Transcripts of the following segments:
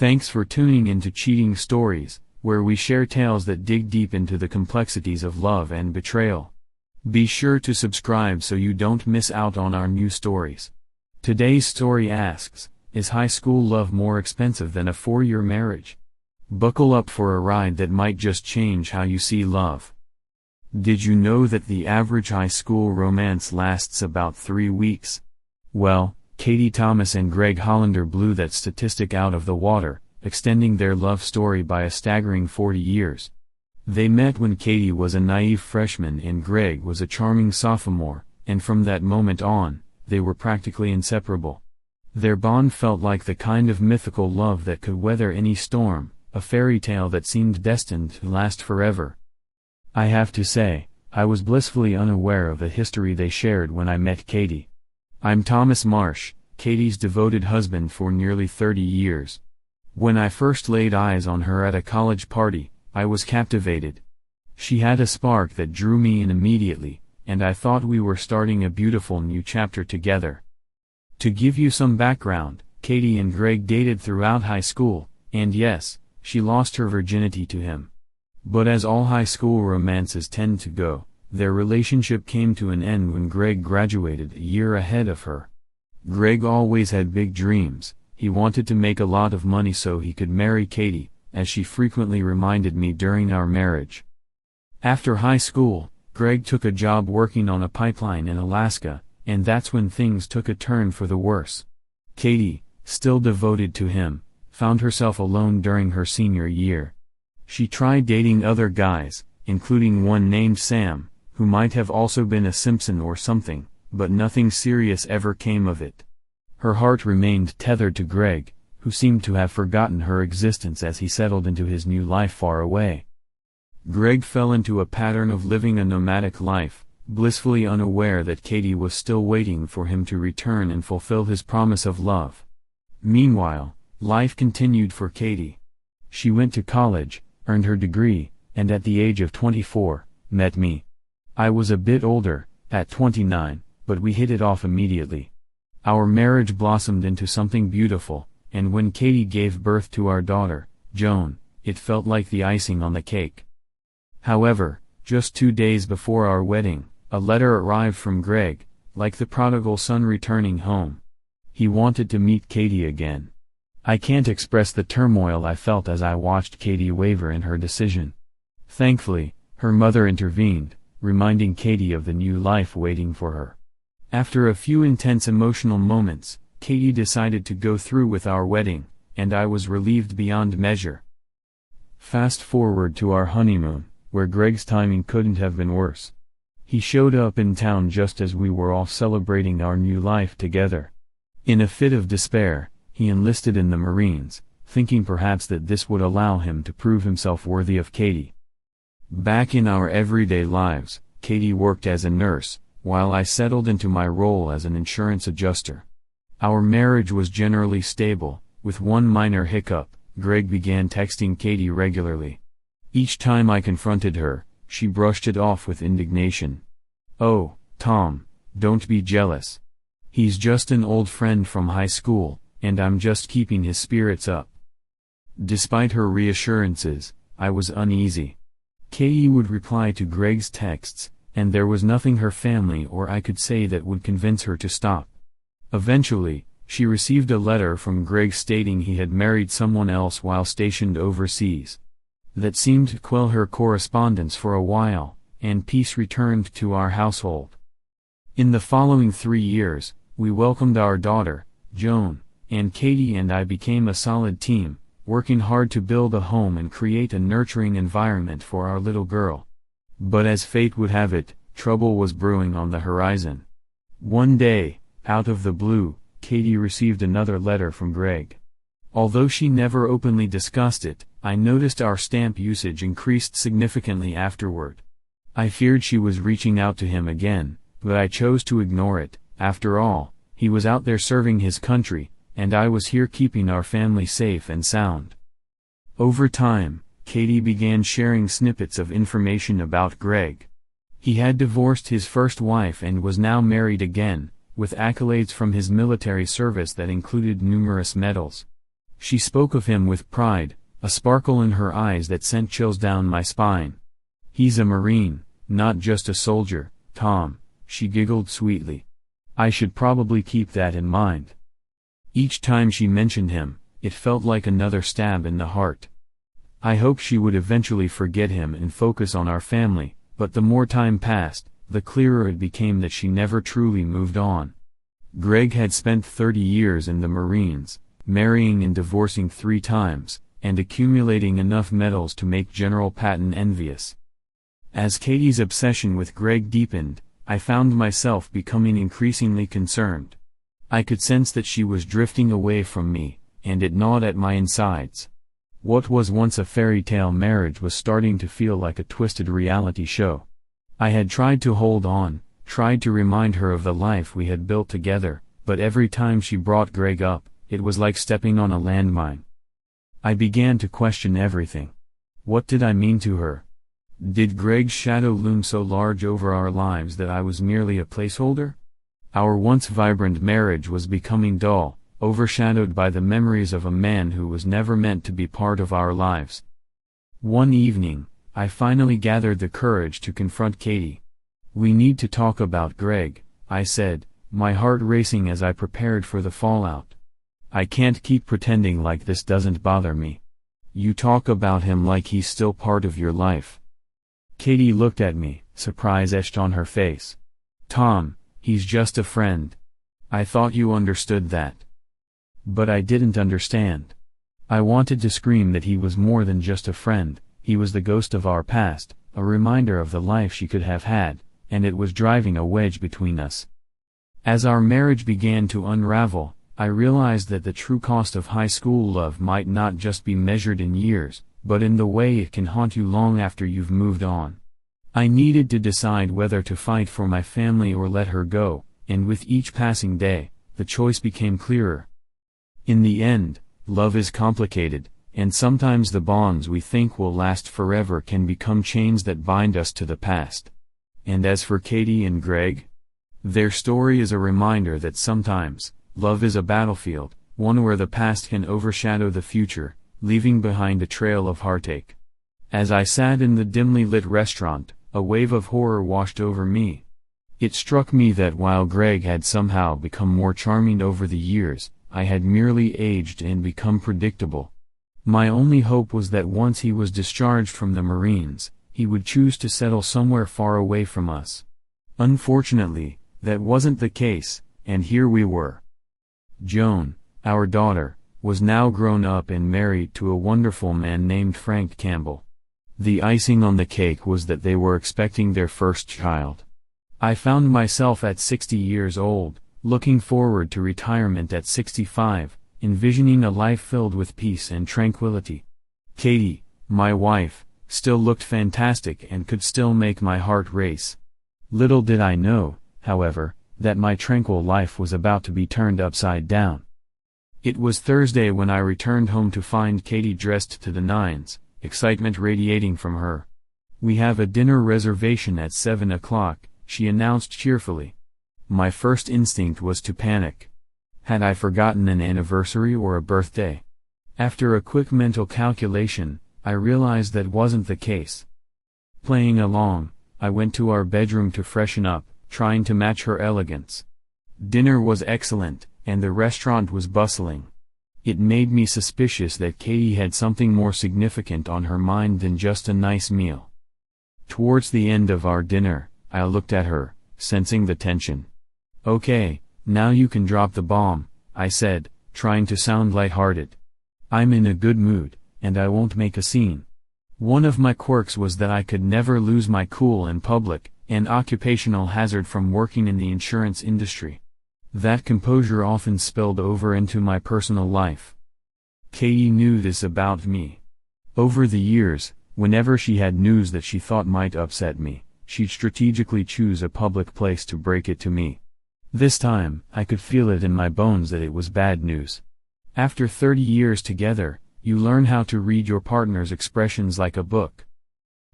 Thanks for tuning into Cheating Stories, where we share tales that dig deep into the complexities of love and betrayal. Be sure to subscribe so you don't miss out on our new stories. Today's story asks, is high school love more expensive than a 4-year marriage? Buckle up for a ride that might just change how you see love. Did you know that the average high school romance lasts about 3 weeks? Well, Katie Thomas and Greg Hollander blew that statistic out of the water, extending their love story by a staggering 40 years. They met when Katie was a naive freshman and Greg was a charming sophomore, and from that moment on, they were practically inseparable. Their bond felt like the kind of mythical love that could weather any storm, a fairy tale that seemed destined to last forever. I have to say, I was blissfully unaware of the history they shared when I met Katie. I'm Thomas Marsh, Katie's devoted husband for nearly 30 years. When I first laid eyes on her at a college party, I was captivated. She had a spark that drew me in immediately, and I thought we were starting a beautiful new chapter together. To give you some background, Katie and Greg dated throughout high school, and yes, she lost her virginity to him. But as all high school romances tend to go, their relationship came to an end when Greg graduated a year ahead of her. Greg always had big dreams. He wanted to make a lot of money so he could marry Katie, as she frequently reminded me during our marriage. After high school, Greg took a job working on a pipeline in Alaska, and that's when things took a turn for the worse. Katie, still devoted to him, found herself alone during her senior year. She tried dating other guys, including one named Sam, who might have also been a Simpson or something, but nothing serious ever came of it. Her heart remained tethered to Greg, who seemed to have forgotten her existence as he settled into his new life far away. Greg fell into a pattern of living a nomadic life, blissfully unaware that Katie was still waiting for him to return and fulfill his promise of love. Meanwhile, life continued for Katie. She went to college, earned her degree, and at the age of 24, met me. I was a bit older, at 29, but we hit it off immediately. Our marriage blossomed into something beautiful, and when Katie gave birth to our daughter, Joan, it felt like the icing on the cake. However, just 2 days before our wedding, a letter arrived from Greg, like the prodigal son returning home. He wanted to meet Katie again. I can't express the turmoil I felt as I watched Katie waver in her decision. Thankfully, her mother intervened, reminding Katie of the new life waiting for her. After a few intense emotional moments, Katie decided to go through with our wedding, and I was relieved beyond measure. Fast forward to our honeymoon, where Greg's timing couldn't have been worse. He showed up in town just as we were all celebrating our new life together. In a fit of despair, he enlisted in the Marines, thinking perhaps that this would allow him to prove himself worthy of Katie. Back in our everyday lives, Katie worked as a nurse, while I settled into my role as an insurance adjuster. Our marriage was generally stable, with one minor hiccup. Greg began texting Katie regularly. Each time I confronted her, she brushed it off with indignation. "Oh, Tom, don't be jealous. He's just an old friend from high school, and I'm just keeping his spirits up." Despite her reassurances, I was uneasy. Katie would reply to Greg's texts, and there was nothing her family or I could say that would convince her to stop. Eventually, she received a letter from Greg stating he had married someone else while stationed overseas. That seemed to quell her correspondence for a while, and peace returned to our household. In the following 3 years, we welcomed our daughter, Joan, and Katie and I became a solid team, working hard to build a home and create a nurturing environment for our little girl. But as fate would have it, trouble was brewing on the horizon. One day, out of the blue, Katie received another letter from Greg. Although she never openly discussed it, I noticed our stamp usage increased significantly afterward. I feared she was reaching out to him again, but I chose to ignore it. After all, he was out there serving his country, and I was here keeping our family safe and sound. Over time, Katie began sharing snippets of information about Greg. He had divorced his first wife and was now married again, with accolades from his military service that included numerous medals. She spoke of him with pride, a sparkle in her eyes that sent chills down my spine. "He's a Marine, not just a soldier, Tom," she giggled sweetly. "I should probably keep that in mind." Each time she mentioned him, it felt like another stab in the heart. I hoped she would eventually forget him and focus on our family, but the more time passed, the clearer it became that she never truly moved on. Greg had spent 30 years in the Marines, marrying and divorcing 3 times, and accumulating enough medals to make General Patton envious. As Katie's obsession with Greg deepened, I found myself becoming increasingly concerned. I could sense that she was drifting away from me, and it gnawed at my insides. What was once a fairy tale marriage was starting to feel like a twisted reality show. I had tried to hold on, tried to remind her of the life we had built together, but every time she brought Greg up, it was like stepping on a landmine. I began to question everything. What did I mean to her? Did Greg's shadow loom so large over our lives that I was merely a placeholder? Our once vibrant marriage was becoming dull, overshadowed by the memories of a man who was never meant to be part of our lives. One evening, I finally gathered the courage to confront Katie. "We need to talk about Greg," I said, my heart racing as I prepared for the fallout. "I can't keep pretending like this doesn't bother me. You talk about him like he's still part of your life." Katie looked at me, surprise etched on her face. "Tom, he's just a friend. I thought you understood that." But I didn't understand. I wanted to scream that he was more than just a friend, he was the ghost of our past, a reminder of the life she could have had, and it was driving a wedge between us. As our marriage began to unravel, I realized that the true cost of high school love might not just be measured in years, but in the way it can haunt you long after you've moved on. I needed to decide whether to fight for my family or let her go, and with each passing day, the choice became clearer. In the end, love is complicated, and sometimes the bonds we think will last forever can become chains that bind us to the past. And as for Katie and Greg, their story is a reminder that sometimes, love is a battlefield, one where the past can overshadow the future, leaving behind a trail of heartache. As I sat in the dimly lit restaurant, a wave of horror washed over me. It struck me that while Greg had somehow become more charming over the years, I had merely aged and become predictable. My only hope was that once he was discharged from the Marines, he would choose to settle somewhere far away from us. Unfortunately, that wasn't the case, and here we were. Joan, our daughter, was now grown up and married to a wonderful man named Frank Campbell. The icing on the cake was that they were expecting their first child. I found myself at 60 years old, looking forward to retirement at 65, envisioning a life filled with peace and tranquility. Katie, my wife, still looked fantastic and could still make my heart race. Little did I know, however, that my tranquil life was about to be turned upside down. It was Thursday when I returned home to find Katie dressed to the nines, excitement radiating from her. "We have a dinner reservation at 7 o'clock, she announced cheerfully. My first instinct was to panic. Had I forgotten an anniversary or a birthday? After a quick mental calculation, I realized that wasn't the case. Playing along, I went to our bedroom to freshen up, trying to match her elegance. Dinner was excellent, and the restaurant was bustling. It made me suspicious that Katie had something more significant on her mind than just a nice meal. Towards the end of our dinner, I looked at her, sensing the tension. "Okay, now you can drop the bomb," I said, trying to sound lighthearted. "I'm in a good mood, and I won't make a scene." One of my quirks was that I could never lose my cool in public, an occupational hazard from working in the insurance industry. That composure often spilled over into my personal life. Katie knew this about me. Over the years, whenever she had news that she thought might upset me, she'd strategically choose a public place to break it to me. This time, I could feel it in my bones that it was bad news. After 30 years together, you learn how to read your partner's expressions like a book.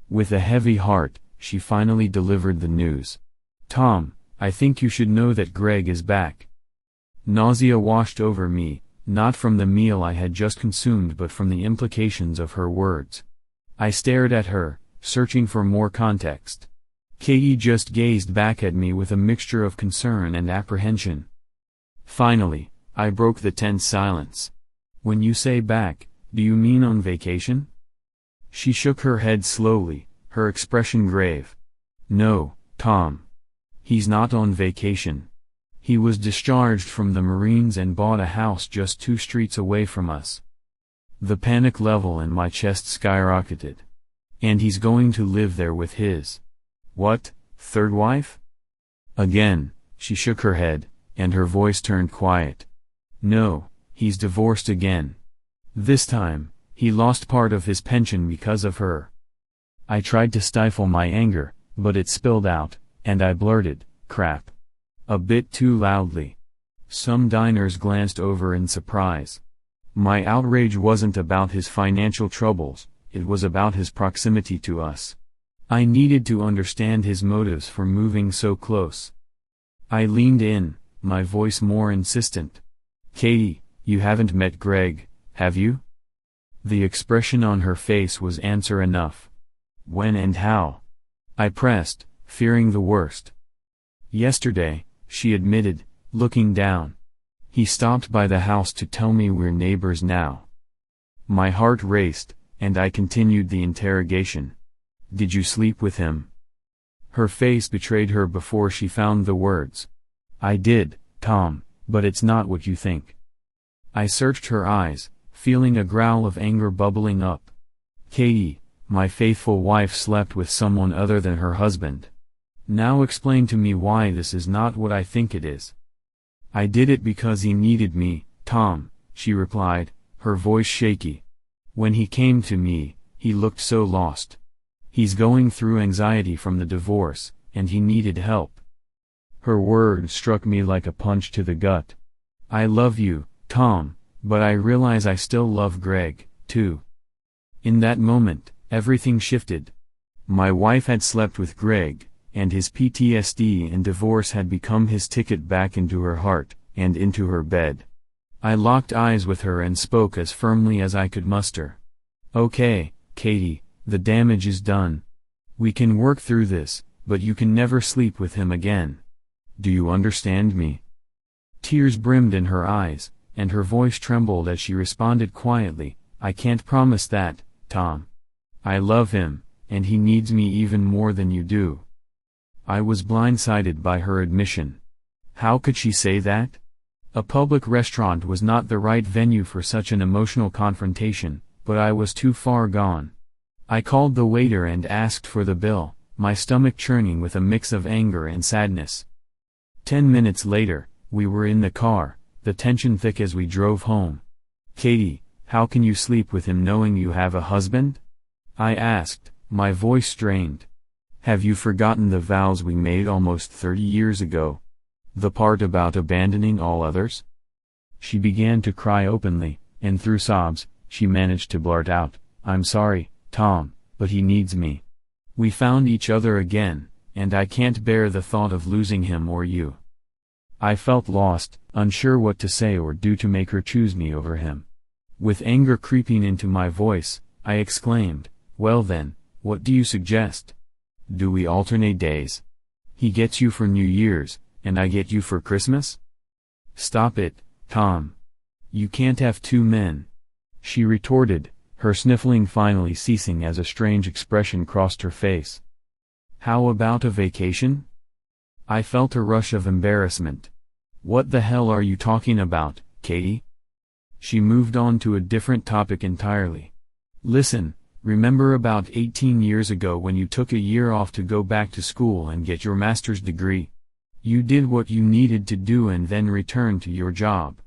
With a heavy heart, she finally delivered the news. "Tom, I think you should know that Greg is back." Nausea washed over me, not from the meal I had just consumed but from the implications of her words. I stared at her, searching for more context. Katie just gazed back at me with a mixture of concern and apprehension. Finally, I broke the tense silence. "When you say back, do you mean on vacation?" She shook her head slowly, her expression grave. "No, Tom. He's not on vacation. He was discharged from the Marines and bought a house just 2 streets away from us." The panic level in my chest skyrocketed. "And he's going to live there with his, what, 3rd wife?" Again, she shook her head, and her voice turned quiet. "No, he's divorced again. This time, he lost part of his pension because of her." I tried to stifle my anger, but it spilled out, and I blurted, "Crap." A bit too loudly. Some diners glanced over in surprise. My outrage wasn't about his financial troubles, it was about his proximity to us. I needed to understand his motives for moving so close. I leaned in, my voice more insistent. "Katie, you haven't met Greg, have you?" The expression on her face was answer enough. "When and how?" I pressed, fearing the worst. "Yesterday," she admitted, looking down. "He stopped by the house to tell me we're neighbors now." My heart raced, and I continued the interrogation. "Did you sleep with him?" Her face betrayed her before she found the words. "I did, Tom, but it's not what you think." I searched her eyes, feeling a growl of anger bubbling up. "Katie, my faithful wife slept with someone other than her husband. Now explain to me why this is not what I think it is." "I did it because he needed me, Tom," she replied, her voice shaky. "When he came to me, he looked so lost. He's going through anxiety from the divorce, and he needed help." Her words struck me like a punch to the gut. "I love you, Tom, but I realize I still love Greg, too." In that moment, everything shifted. My wife had slept with Greg, and his PTSD and divorce had become his ticket back into her heart, and into her bed. I locked eyes with her and spoke as firmly as I could muster. "Okay, Katie, the damage is done. We can work through this, but you can never sleep with him again. Do you understand me?" Tears brimmed in her eyes, and her voice trembled as she responded quietly, "I can't promise that, Tom. I love him, and he needs me even more than you do." I was blindsided by her admission. How could she say that? A public restaurant was not the right venue for such an emotional confrontation, but I was too far gone. I called the waiter and asked for the bill, my stomach churning with a mix of anger and sadness. 10 minutes later, we were in the car, the tension thick as we drove home. "Katie, how can you sleep with him knowing you have a husband?" I asked, my voice strained. "Have you forgotten the vows we made almost 30 years ago? The part about abandoning all others?" She began to cry openly, and through sobs, she managed to blurt out, "I'm sorry, Tom, but he needs me. We found each other again, and I can't bear the thought of losing him or you." I felt lost, unsure what to say or do to make her choose me over him. With anger creeping into my voice, I exclaimed, "Well then, what do you suggest? Do we alternate days? He gets you for New Year's, and I get you for Christmas?" "Stop it, Tom. You can't have 2 men," she retorted, her sniffling finally ceasing as a strange expression crossed her face. "How about a vacation?" I felt a rush of embarrassment. "What the hell are you talking about, Katie?" She moved on to a different topic entirely. "Listen, remember about 18 years ago when you took a year off to go back to school and get your master's degree? You did what you needed to do and then returned to your job.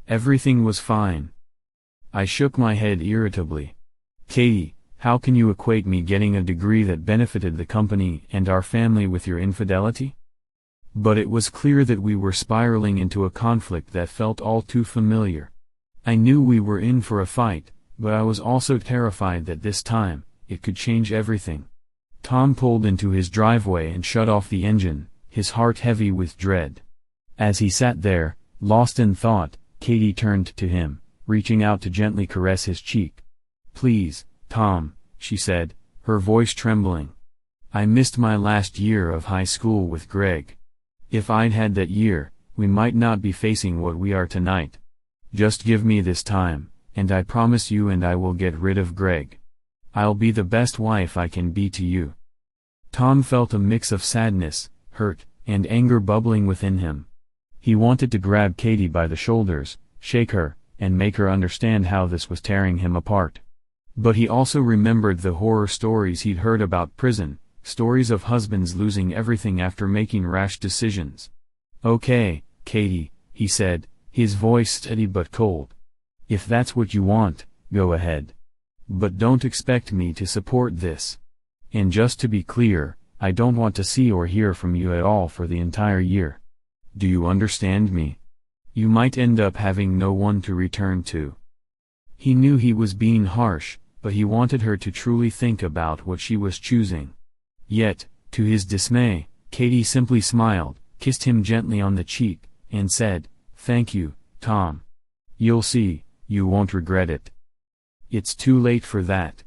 Everything was fine." I shook my head irritably. "Katie, how can you equate me getting a degree that benefited the company and our family with your infidelity?" But it was clear that we were spiraling into a conflict that felt all too familiar. I knew we were in for a fight, but I was also terrified that this time, it could change everything. Tom pulled into his driveway and shut off the engine, his heart heavy with dread. As he sat there, lost in thought, Katie turned to him, reaching out to gently caress his cheek. "Please, Tom," she said, her voice trembling. "I missed my last year of high school with Greg. If I'd had that year, we might not be facing what we are tonight. Just give me this time, and I promise you and I will get rid of Greg. I'll be the best wife I can be to you." Tom felt a mix of sadness, hurt, and anger bubbling within him. He wanted to grab Katie by the shoulders, shake her, and make her understand how this was tearing him apart. But he also remembered the horror stories he'd heard about prison, stories of husbands losing everything after making rash decisions. "Okay, Katie," he said, his voice steady but cold. "If that's what you want, go ahead. But don't expect me to support this. And just to be clear, I don't want to see or hear from you at all for the entire year. Do you understand me? You might end up having no one to return to." He knew he was being harsh, but he wanted her to truly think about what she was choosing. Yet, to his dismay, Katie simply smiled, kissed him gently on the cheek, and said, "Thank you, Tom. You'll see, you won't regret it." "It's too late for that.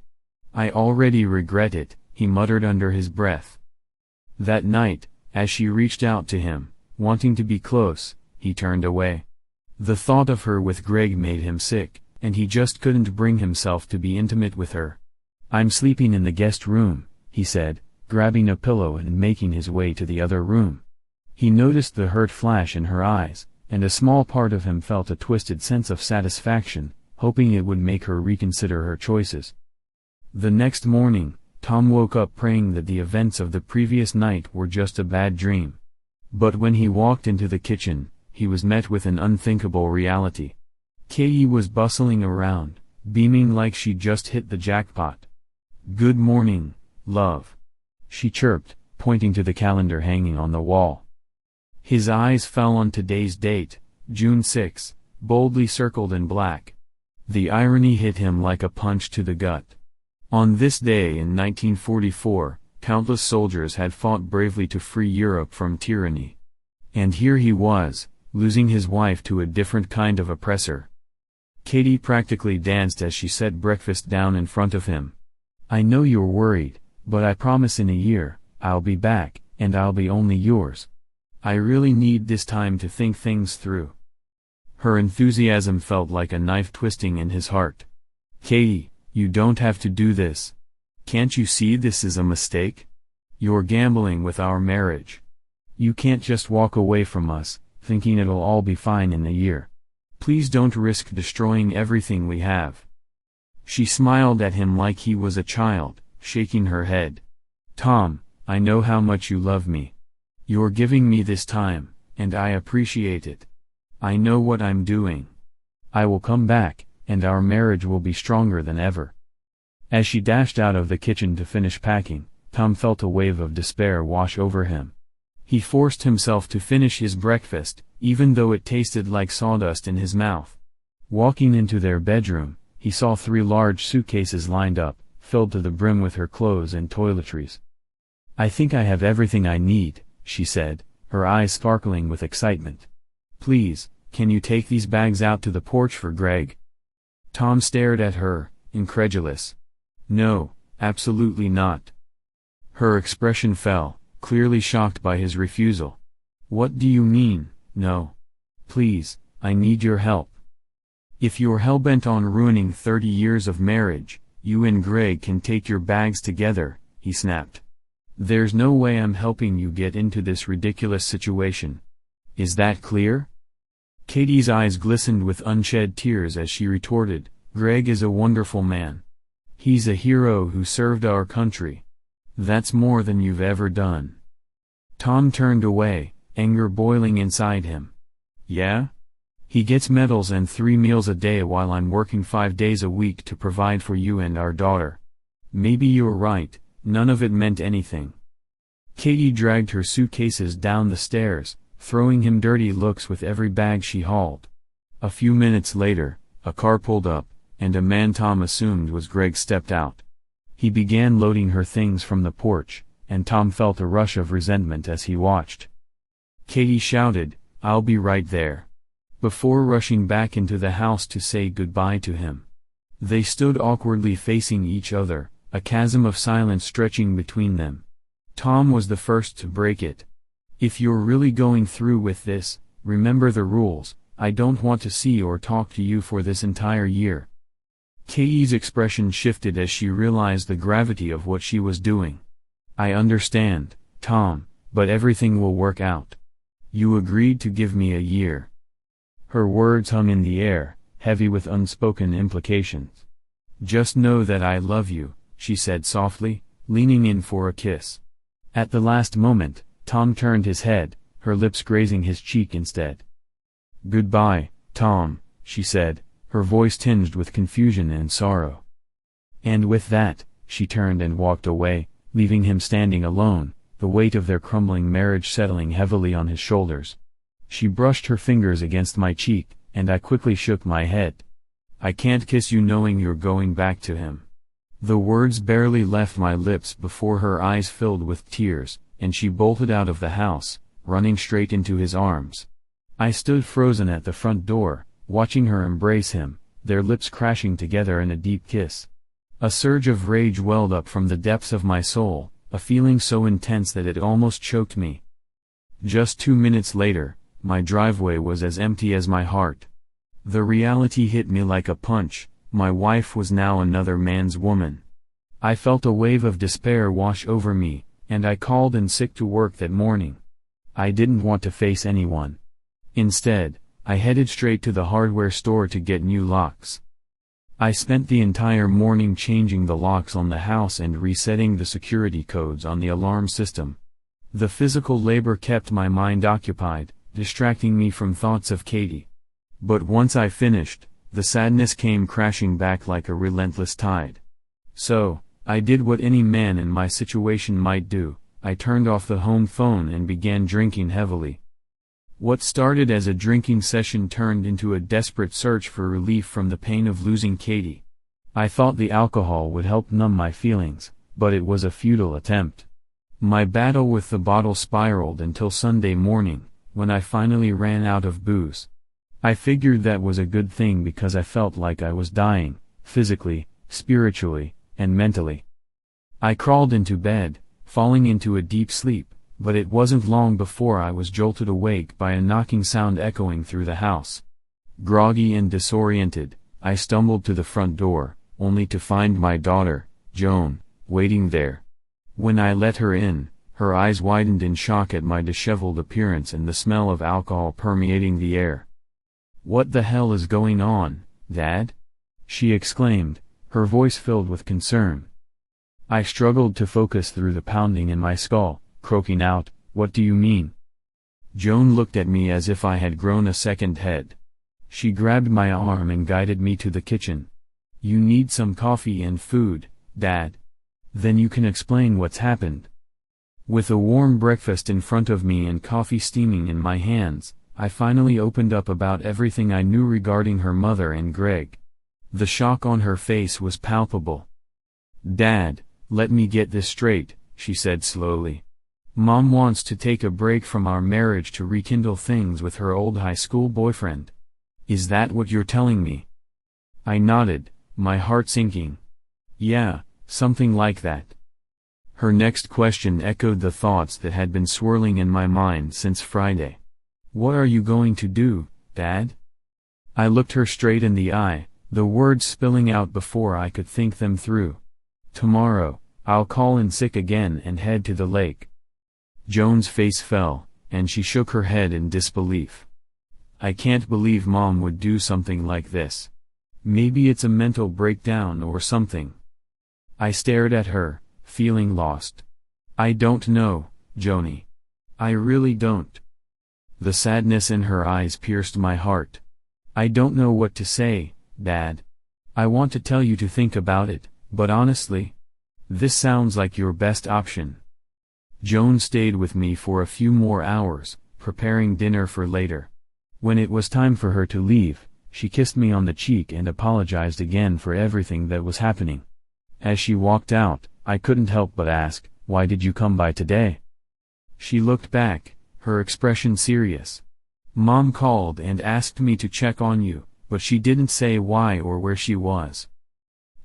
I already regret it," he muttered under his breath. That night, as she reached out to him, wanting to be close, he turned away. The thought of her with Greg made him sick, and he just couldn't bring himself to be intimate with her. "I'm sleeping in the guest room," he said, grabbing a pillow and making his way to the other room. He noticed the hurt flash in her eyes, and a small part of him felt a twisted sense of satisfaction, hoping it would make her reconsider her choices. The next morning, Tom woke up praying that the events of the previous night were just a bad dream. But when he walked into the kitchen, he was met with an unthinkable reality. Katie was bustling around, beaming like she'd just hit the jackpot. "Good morning, love," she chirped, pointing to the calendar hanging on the wall. His eyes fell on today's date, June 6, boldly circled in black. The irony hit him like a punch to the gut. On this day in 1944, countless soldiers had fought bravely to free Europe from tyranny. And here he was, losing his wife to a different kind of oppressor. Katie practically danced as she set breakfast down in front of him. "I know you're worried, but I promise in a year, I'll be back, and I'll be only yours. I really need this time to think things through." Her enthusiasm felt like a knife twisting in his heart. "Katie, you don't have to do this. Can't you see this is a mistake? You're gambling with our marriage. You can't just walk away from us, thinking it'll all be fine in a year. Please don't risk destroying everything we have." She smiled at him like he was a child, shaking her head. "Tom, I know how much you love me. You're giving me this time, and I appreciate it. I know what I'm doing. I will come back, and our marriage will be stronger than ever." As she dashed out of the kitchen to finish packing, Tom felt a wave of despair wash over him. He forced himself to finish his breakfast, even though it tasted like sawdust in his mouth. Walking into their bedroom, he saw 3 large suitcases lined up, filled to the brim with her clothes and toiletries. "I think I have everything I need," she said, her eyes sparkling with excitement. "Please, can you take these bags out to the porch for Greg?" Tom stared at her, incredulous. "No, absolutely not." Her expression fell, clearly shocked by his refusal. "What do you mean, no? Please, I need your help. If you're hellbent on ruining 30 years of marriage, you and Greg can take your bags together," he snapped. "There's no way I'm helping you get into this ridiculous situation. Is that clear?" Katie's eyes glistened with unshed tears as she retorted, "Greg is a wonderful man. He's a hero who served our country. That's more than you've ever done." Tom turned away, anger boiling inside him. "Yeah? He gets medals and 3 meals a day while I'm working 5 days a week to provide for you and our daughter. Maybe you're right, none of it meant anything." Katie dragged her suitcases down the stairs, throwing him dirty looks with every bag she hauled. A few minutes later, a car pulled up, and a man Tom assumed was Greg stepped out. He began loading her things from the porch, and Tom felt a rush of resentment as he watched. Katie shouted, "I'll be right there. before rushing back into the house to say goodbye to him. They stood awkwardly facing each other, a chasm of silence stretching between them. Tom was the first to break it. "If you're really going through with this, remember the rules. I don't want to see or talk to you for this entire year." Katie's expression shifted as she realized the gravity of what she was doing. "I understand, Tom, but everything will work out. You agreed to give me a year." Her words hung in the air, heavy with unspoken implications. "Just know that I love you," she said softly, leaning in for a kiss. At the last moment, Tom turned his head, her lips grazing his cheek instead. "Goodbye, Tom," she said, her voice tinged with confusion and sorrow. And with that, she turned and walked away, leaving him standing alone, the weight of their crumbling marriage settling heavily on his shoulders. She brushed her fingers against my cheek, and I quickly shook my head. "I can't kiss you knowing you're going back to him." The words barely left my lips before her eyes filled with tears, and she bolted out of the house, running straight into his arms. I stood frozen at the front door, watching her embrace him, their lips crashing together in a deep kiss. A surge of rage welled up from the depths of my soul, a feeling so intense that it almost choked me. Just 2 minutes later, my driveway was as empty as my heart. The reality hit me like a punch. My wife was now another man's woman. I felt a wave of despair wash over me, and I called in sick to work that morning. I didn't want to face anyone. Instead, I headed straight to the hardware store to get new locks. I spent the entire morning changing the locks on the house and resetting the security codes on the alarm system. The physical labor kept my mind occupied, distracting me from thoughts of Katie. But once I finished, the sadness came crashing back like a relentless tide. So, I did what any man in my situation might do. I turned off the home phone and began drinking heavily. What started as a drinking session turned into a desperate search for relief from the pain of losing Katie. I thought the alcohol would help numb my feelings, but it was a futile attempt. My battle with the bottle spiraled until Sunday morning, when I finally ran out of booze. I figured that was a good thing because I felt like I was dying, physically, spiritually, and mentally. I crawled into bed, falling into a deep sleep, but it wasn't long before I was jolted awake by a knocking sound echoing through the house. Groggy and disoriented, I stumbled to the front door, only to find my daughter, Joan, waiting there. When I let her in, her eyes widened in shock at my disheveled appearance and the smell of alcohol permeating the air. "What the hell is going on, Dad?" she exclaimed, her voice filled with concern. I struggled to focus through the pounding in my skull, croaking out, "What do you mean?" Joan looked at me as if I had grown a second head. She grabbed my arm and guided me to the kitchen. "You need some coffee and food, Dad. Then you can explain what's happened." With a warm breakfast in front of me and coffee steaming in my hands, I finally opened up about everything I knew regarding her mother and Greg. The shock on her face was palpable. "Dad, let me get this straight," she said slowly. "Mom wants to take a break from our marriage to rekindle things with her old high school boyfriend. Is that what you're telling me?" I nodded, my heart sinking. "Yeah, something like that." Her next question echoed the thoughts that had been swirling in my mind since Friday. "What are you going to do, Dad?" I looked her straight in the eye, the words spilling out before I could think them through. "Tomorrow, I'll call in sick again and head to the lake." Joan's face fell, and she shook her head in disbelief. "I can't believe Mom would do something like this. Maybe it's a mental breakdown or something." I stared at her, feeling lost. "I don't know, Joni. I really don't." The sadness in her eyes pierced my heart. "I don't know what to say, Dad. I want to tell you to think about it, but honestly, this sounds like your best option." Joan stayed with me for a few more hours, preparing dinner for later. When it was time for her to leave, she kissed me on the cheek and apologized again for everything that was happening. As she walked out, I couldn't help but ask, "Why did you come by today?" She looked back, her expression serious. Mom called and asked me to check on you, but she didn't say why or where she was.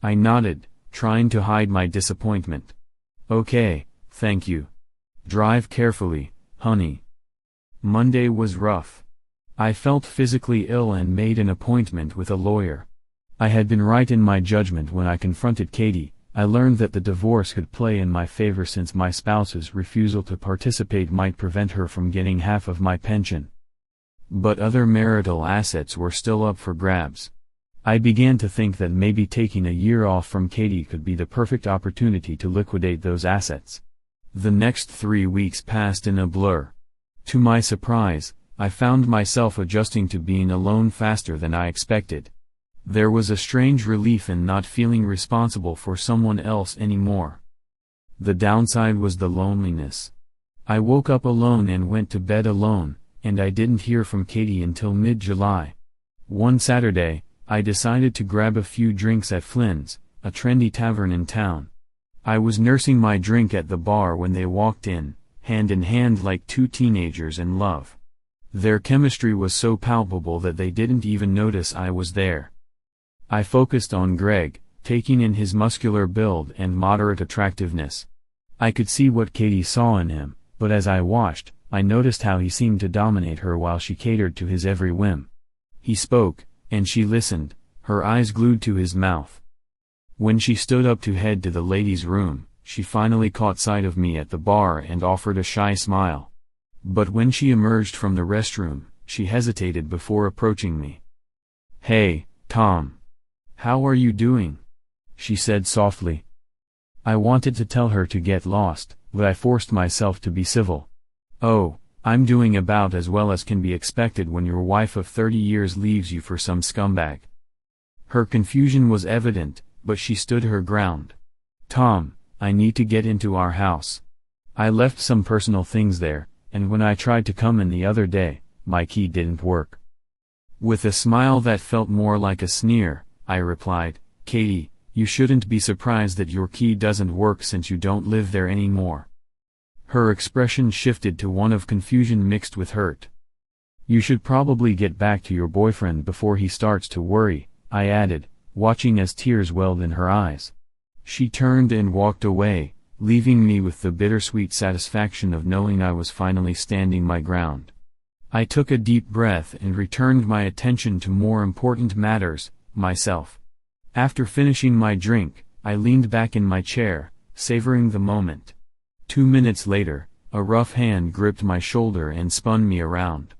I nodded, trying to hide my disappointment. Okay, thank you. Drive carefully, honey. Monday was rough. I felt physically ill and made an appointment with a lawyer. I had been right in my judgment when I confronted Katie. I learned that the divorce could play in my favor since my spouse's refusal to participate might prevent her from getting half of my pension. But other marital assets were still up for grabs. I began to think that maybe taking a year off from Katie could be the perfect opportunity to liquidate those assets. The next 3 weeks passed in a blur. To my surprise, I found myself adjusting to being alone faster than I expected. There was a strange relief in not feeling responsible for someone else anymore. The downside was the loneliness. I woke up alone and went to bed alone, and I didn't hear from Katie until mid-July. One Saturday, I decided to grab a few drinks at Flynn's, a trendy tavern in town. I was nursing my drink at the bar when they walked in hand like two teenagers in love. Their chemistry was so palpable that they didn't even notice I was there. I focused on Greg, taking in his muscular build and moderate attractiveness. I could see what Katie saw in him, but as I watched, I noticed how he seemed to dominate her while she catered to his every whim. He spoke, and she listened, her eyes glued to his mouth. When she stood up to head to the ladies' room, she finally caught sight of me at the bar and offered a shy smile. But when she emerged from the restroom, she hesitated before approaching me. "Hey, Tom. How are you doing?" she said softly. I wanted to tell her to get lost, but I forced myself to be civil. "Oh, I'm doing about as well as can be expected when your wife of 30 years leaves you for some scumbag." Her confusion was evident, but she stood her ground. "Tom, I need to get into our house. I left some personal things there, and when I tried to come in the other day, my key didn't work." With a smile that felt more like a sneer, I replied, "Katie, you shouldn't be surprised that your key doesn't work since you don't live there anymore." Her expression shifted to one of confusion mixed with hurt. "You should probably get back to your boyfriend before he starts to worry," I added, watching as tears welled in her eyes. She turned and walked away, leaving me with the bittersweet satisfaction of knowing I was finally standing my ground. I took a deep breath and returned my attention to more important matters, myself. After finishing my drink, I leaned back in my chair, savoring the moment. 2 minutes later, a rough hand gripped my shoulder and spun me around.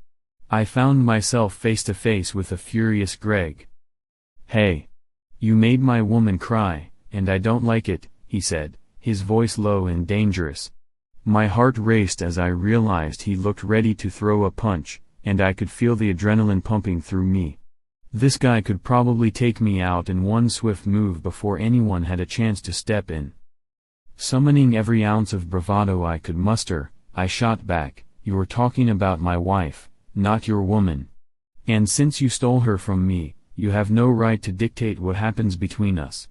I found myself face to face with a furious Greg. "Hey. You made my woman cry, and I don't like it," he said, his voice low and dangerous. My heart raced as I realized he looked ready to throw a punch, and I could feel the adrenaline pumping through me. This guy could probably take me out in one swift move before anyone had a chance to step in. Summoning every ounce of bravado I could muster, I shot back, "You're talking about my wife, not your woman. And since you stole her from me, you have no right to dictate what happens between us.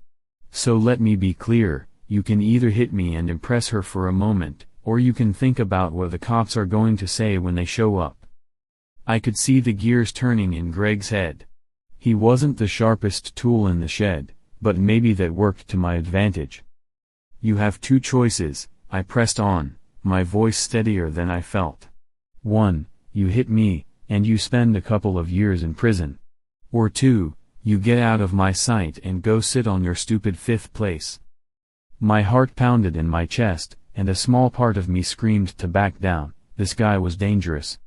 So let me be clear, you can either hit me and impress her for a moment, or you can think about what the cops are going to say when they show up." I could see the gears turning in Greg's head. He wasn't the sharpest tool in the shed, but maybe that worked to my advantage. "You have two choices," I pressed on, my voice steadier than I felt. "One, you hit me, and you spend a couple of years in prison. Or two, you get out of my sight and go sit on your stupid fifth place." My heart pounded in my chest, and a small part of me screamed to back down. This guy was dangerous.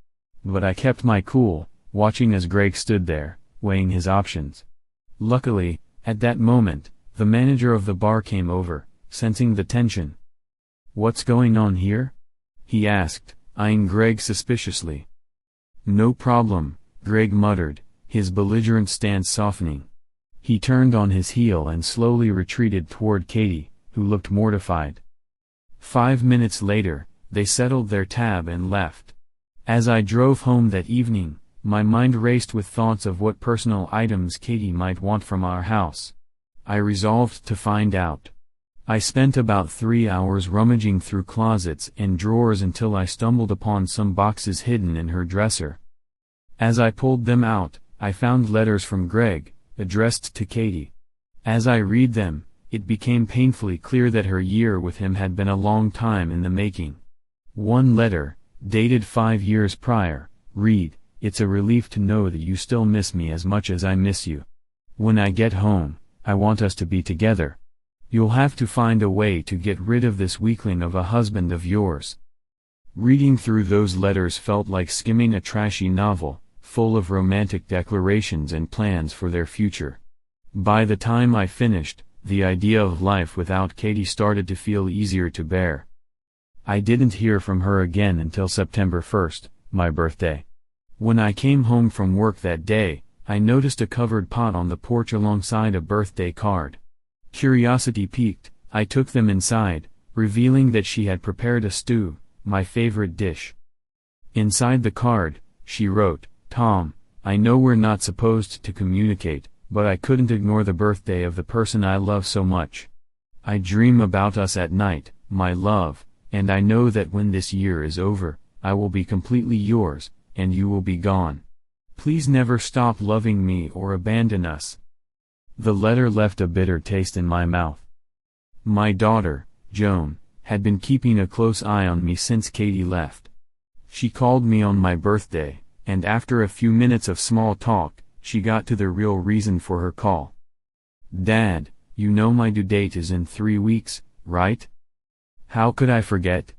But I kept my cool, watching as Greg stood there, weighing his options. Luckily, at that moment, the manager of the bar came over, sensing the tension. "What's going on here?" he asked, eyeing Greg suspiciously. "No problem," Greg muttered, his belligerent stance softening. He turned on his heel and slowly retreated toward Katie, who looked mortified. 5 minutes later, they settled their tab and left. As I drove home that evening, my mind raced with thoughts of what personal items Katie might want from our house. I resolved to find out. I spent about 3 hours rummaging through closets and drawers until I stumbled upon some boxes hidden in her dresser. As I pulled them out, I found letters from Greg, addressed to Katie. As I read them, it became painfully clear that her year with him had been a long time in the making. One letter, dated 5 years prior, read, "It's a relief to know that you still miss me as much as I miss you. When I get home, I want us to be together. You'll have to find a way to get rid of this weakling of a husband of yours." Reading through those letters felt like skimming a trashy novel, full of romantic declarations and plans for their future. By the time I finished, the idea of life without Katie started to feel easier to bear. I didn't hear from her again until September 1st, my birthday. When I came home from work that day, I noticed a covered pot on the porch alongside a birthday card. Curiosity piqued, I took them inside, revealing that she had prepared a stew, my favorite dish. Inside the card, she wrote, "Tom, I know we're not supposed to communicate, but I couldn't ignore the birthday of the person I love so much. I dream about us at night, my love, and I know that when this year is over, I will be completely yours, and you will be gone. Please never stop loving me or abandon us." The letter left a bitter taste in my mouth. My daughter, Joan, had been keeping a close eye on me since Katie left. She called me on my birthday, and after a few minutes of small talk, she got to the real reason for her call. "Dad, you know my due date is in 3 weeks, right?" "How could I forget?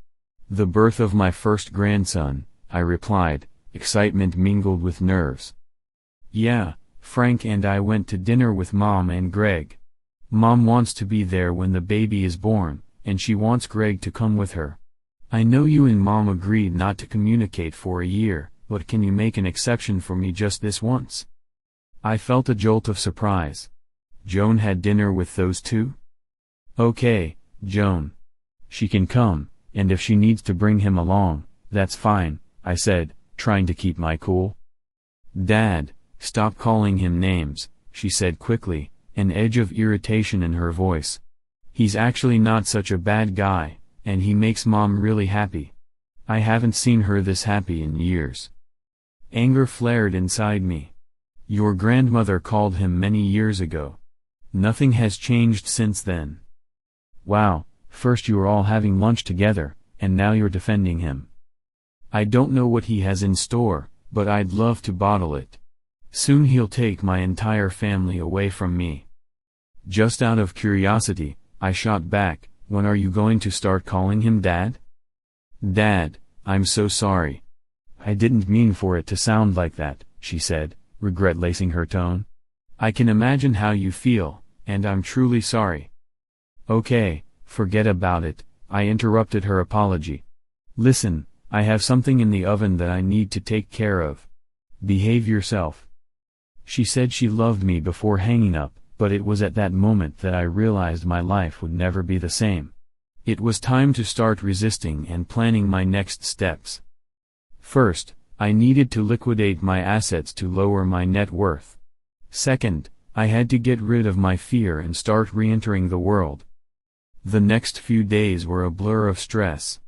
The birth of my first grandson," I replied, excitement mingled with nerves. "Yeah, Frank and I went to dinner with Mom and Greg. Mom wants to be there when the baby is born, and she wants Greg to come with her. I know you and Mom agreed not to communicate for a year, but can you make an exception for me just this once?" I felt a jolt of surprise. Joan had dinner with those two? "Okay, Joan. She can come, and if she needs to bring him along, that's fine," I said, trying to keep my cool. "Dad, stop calling him names," she said quickly, an edge of irritation in her voice. "He's actually not such a bad guy, and he makes Mom really happy. I haven't seen her this happy in years." Anger flared inside me. "Your grandmother called him many years ago. Nothing has changed since then. Wow, first you were all having lunch together, and now you're defending him. I don't know what he has in store, but I'd love to bottle it. Soon he'll take my entire family away from me." Just out of curiosity, I shot back, "When are you going to start calling him Dad?" "Dad, I'm so sorry. I didn't mean for it to sound like that," she said, regret lacing her tone. "I can imagine how you feel, and I'm truly sorry." "Okay, forget about it," I interrupted her apology. "Listen, I have something in the oven that I need to take care of. Behave yourself." She said she loved me before hanging up, but it was at that moment that I realized my life would never be the same. It was time to start resisting and planning my next steps. First, I needed to liquidate my assets to lower my net worth. Second, I had to get rid of my fear and start re-entering the world. The next few days were a blur of stress.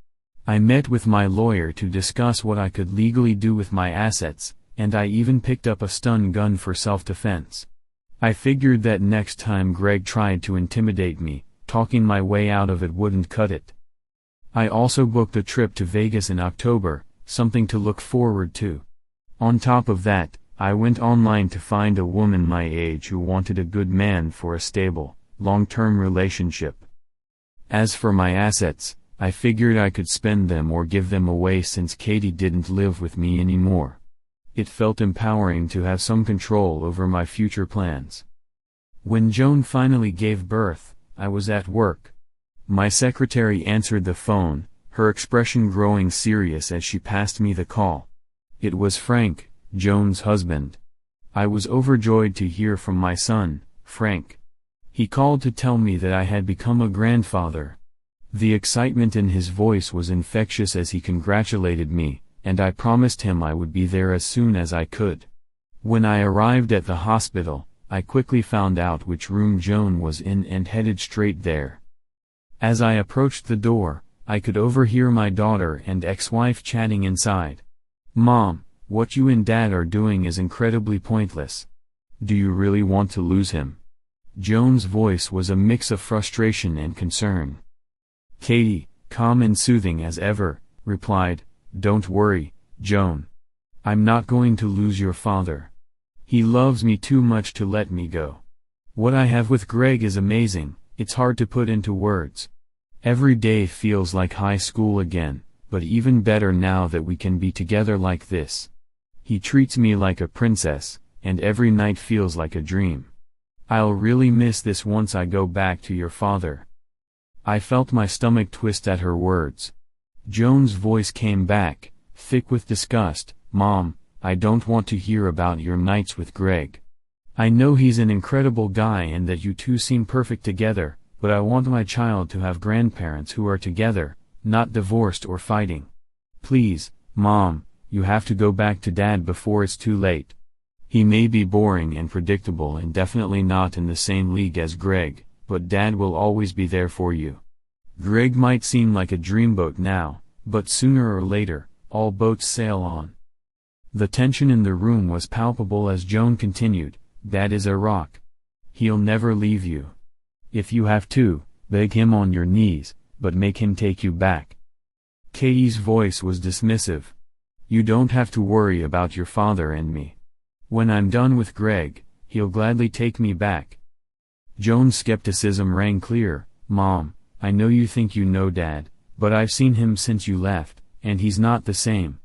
I met with my lawyer to discuss what I could legally do with my assets, and I even picked up a stun gun for self-defense. I figured that next time Greg tried to intimidate me, talking my way out of it wouldn't cut it. I also booked a trip to Vegas in October, something to look forward to. On top of that, I went online to find a woman my age who wanted a good man for a stable, long-term relationship. As for my assets, I figured I could spend them or give them away since Katie didn't live with me anymore. It felt empowering to have some control over my future plans. When Joan finally gave birth, I was at work. My secretary answered the phone, her expression growing serious as she passed me the call. It was Frank, Joan's husband. I was overjoyed to hear from my son, Frank. He called to tell me that I had become a grandfather. The excitement in his voice was infectious as he congratulated me, and I promised him I would be there as soon as I could. When I arrived at the hospital, I quickly found out which room Joan was in and headed straight there. As I approached the door, I could overhear my daughter and ex-wife chatting inside. "Mom, What you and Dad are doing is incredibly pointless. Do you really want to lose him?" Joan's voice was a mix of frustration and concern. Katie, calm and soothing as ever, replied, "Don't worry, Joan. I'm not going to lose your father. He loves me too much to let me go. What I have with Greg is amazing, it's hard to put into words. Every day feels like high school again, but even better now that we can be together like this. He treats me like a princess, and every night feels like a dream. I'll really miss this once I go back to your father." I felt my stomach twist at her words. Joan's voice came back, thick with disgust. "Mom, I don't want to hear about your nights with Greg. I know he's an incredible guy and that you two seem perfect together, but I want my child to have grandparents who are together, not divorced or fighting. Please, Mom, you have to go back to Dad before it's too late. He may be boring and predictable and definitely not in the same league as Greg, but Dad will always be there for you. Greg might seem like a dreamboat now, but sooner or later, all boats sail on." The tension in the room was palpable as Joan continued, "Dad is a rock. He'll never leave you. If you have to, beg him on your knees, but make him take you back." Katie's voice was dismissive. "You don't have to worry about your father and me. When I'm done with Greg, he'll gladly take me back." Joan's skepticism rang clear. "Mom, I know you think you know Dad, but I've seen him since you left, and he's not the same.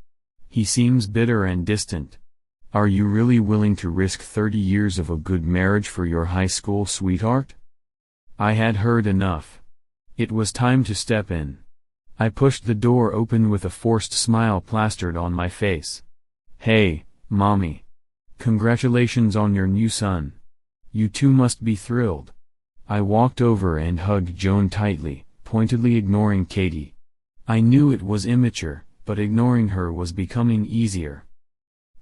He seems bitter and distant. Are you really willing to risk 30 years of a good marriage for your high school sweetheart?" I had heard enough. It was time to step in. I pushed the door open with a forced smile plastered on my face. "Hey, Mommy. Congratulations on your new son. You two must be thrilled." I walked over and hugged Joan tightly, pointedly ignoring Katie. I knew it was immature, but ignoring her was becoming easier.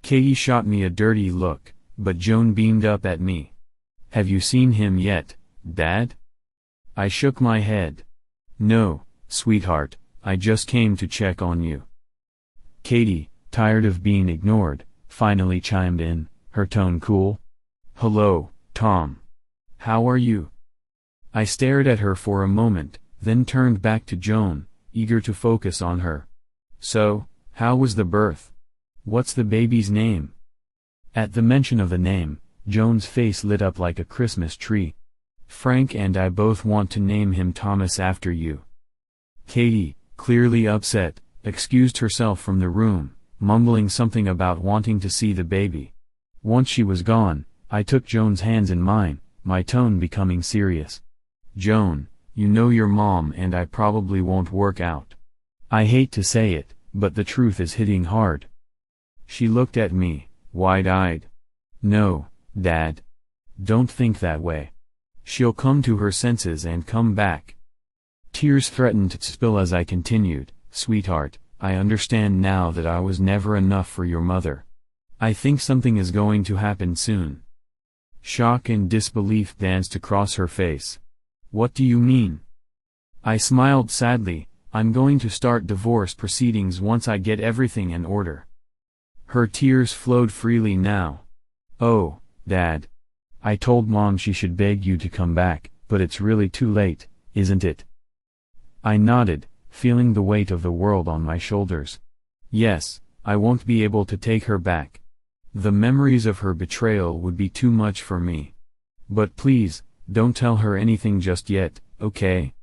Katie shot me a dirty look, but Joan beamed up at me. "Have you seen him yet, Dad?" I shook my head. "No, sweetheart, I just came to check on you." Katie, tired of being ignored, finally chimed in, her tone cool. "Hello, Tom. How are you?" I stared at her for a moment, then turned back to Joan, eager to focus on her. "So, how was the birth? What's the baby's name?" At the mention of the name, Joan's face lit up like a Christmas tree. "Frank and I both want to name him Thomas after you." Katie, clearly upset, excused herself from the room, mumbling something about wanting to see the baby. Once she was gone, I took Joan's hands in mine, my tone becoming serious. "Joan, you know your mom and I probably won't work out. I hate to say it, but the truth is hitting hard." She looked at me, wide-eyed. "No, Dad. Don't think that way. She'll come to her senses and come back." Tears threatened to spill as I continued, "Sweetheart, I understand now that I was never enough for your mother. I think something is going to happen soon." Shock and disbelief danced across her face. "What do you mean?" I smiled sadly. "I'm going to start divorce proceedings once I get everything in order." Her tears flowed freely now. "Oh, Dad. I told Mom she should beg you to come back, but it's really too late, isn't it?" I nodded, feeling the weight of the world on my shoulders. "Yes, I won't be able to take her back. The memories of her betrayal would be too much for me. But please, don't tell her anything just yet, okay?"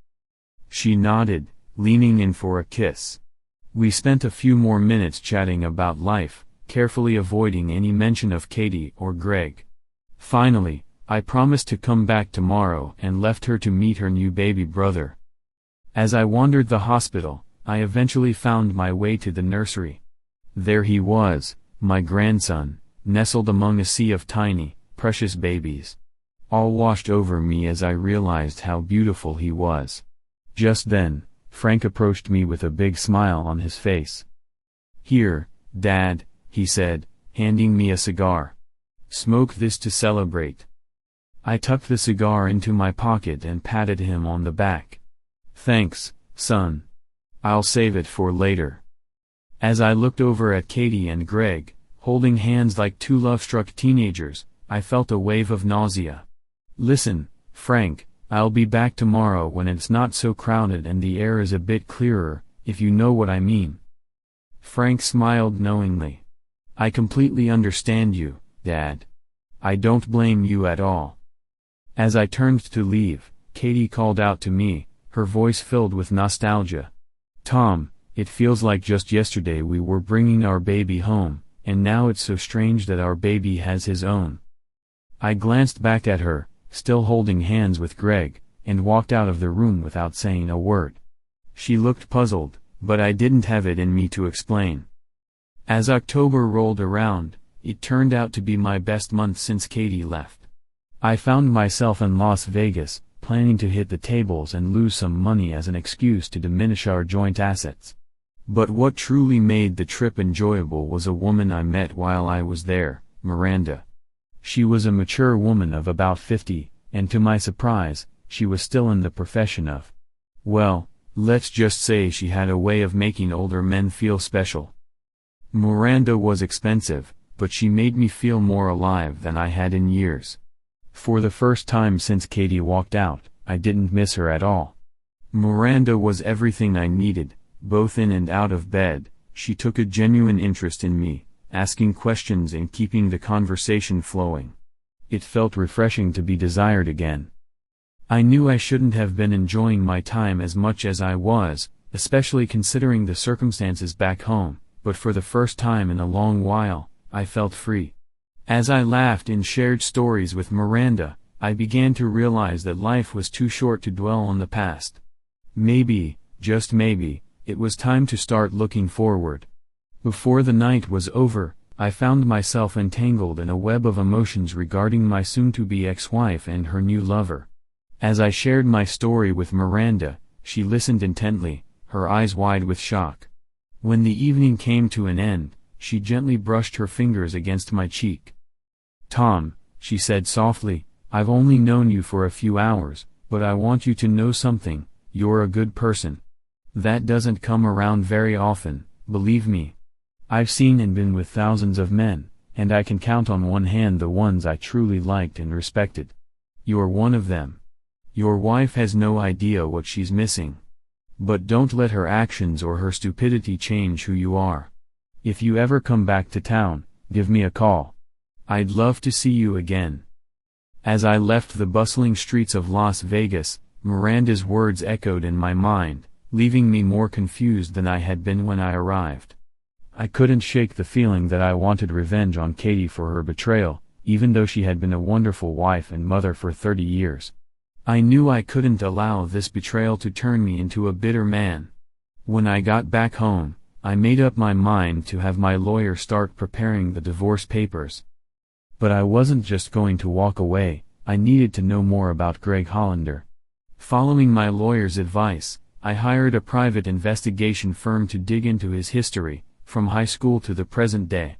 She nodded, leaning in for a kiss. We spent a few more minutes chatting about life, carefully avoiding any mention of Katie or Greg. Finally, I promised to come back tomorrow and left her to meet her new baby brother. As I wandered the hospital, I eventually found my way to the nursery. There he was, my grandson, nestled among a sea of tiny, precious babies. All washed over me as I realized how beautiful he was. Just then, Frank approached me with a big smile on his face. "Here, Dad," he said, handing me a cigar. "Smoke this to celebrate." I tucked the cigar into my pocket and patted him on the back. "Thanks, son. I'll save it for later." As I looked over at Katie and Greg, Holding hands like two love-struck teenagers, I felt a wave of nausea. "Listen, Frank, I'll be back tomorrow when it's not so crowded and the air is a bit clearer, if you know what I mean." Frank smiled knowingly. "I completely understand you, Dad. I don't blame you at all." As I turned to leave, Katie called out to me, her voice filled with nostalgia. "Tom, it feels like just yesterday we were bringing our baby home, and now it's so strange that our baby has his own." I glanced back at her, still holding hands with Greg, and walked out of the room without saying a word. She looked puzzled, but I didn't have it in me to explain. As October rolled around, it turned out to be my best month since Katie left. I found myself in Las Vegas, planning to hit the tables and lose some money as an excuse to diminish our joint assets. But what truly made the trip enjoyable was a woman I met while I was there, Miranda. She was a mature woman of about 50, and to my surprise, she was still in the profession of, well, let's just say she had a way of making older men feel special. Miranda was expensive, but she made me feel more alive than I had in years. For the first time since Katie walked out, I didn't miss her at all. Miranda was everything I needed, both in and out of bed. She took a genuine interest in me, asking questions and keeping the conversation flowing. It felt refreshing to be desired again. I knew I shouldn't have been enjoying my time as much as I was, especially considering the circumstances back home, but for the first time in a long while, I felt free. As I laughed and shared stories with Miranda, I began to realize that life was too short to dwell on the past. Maybe, just maybe, it was time to start looking forward. Before the night was over, I found myself entangled in a web of emotions regarding my soon-to-be ex-wife and her new lover. As I shared my story with Miranda, she listened intently, her eyes wide with shock. When the evening came to an end, she gently brushed her fingers against my cheek. "Tom," she said softly, "I've only known you for a few hours, but I want you to know something. You're a good person. That doesn't come around very often, believe me. I've seen and been with thousands of men, and I can count on one hand the ones I truly liked and respected. You're one of them. Your wife has no idea what she's missing. But don't let her actions or her stupidity change who you are. If you ever come back to town, give me a call. I'd love to see you again." As I left the bustling streets of Las Vegas, Miranda's words echoed in my mind, leaving me more confused than I had been when I arrived. I couldn't shake the feeling that I wanted revenge on Katie for her betrayal, even though she had been a wonderful wife and mother for 30 years. I knew I couldn't allow this betrayal to turn me into a bitter man. When I got back home, I made up my mind to have my lawyer start preparing the divorce papers. But I wasn't just going to walk away, I needed to know more about Greg Hollander. Following my lawyer's advice, I hired a private investigation firm to dig into his history, from high school to the present day.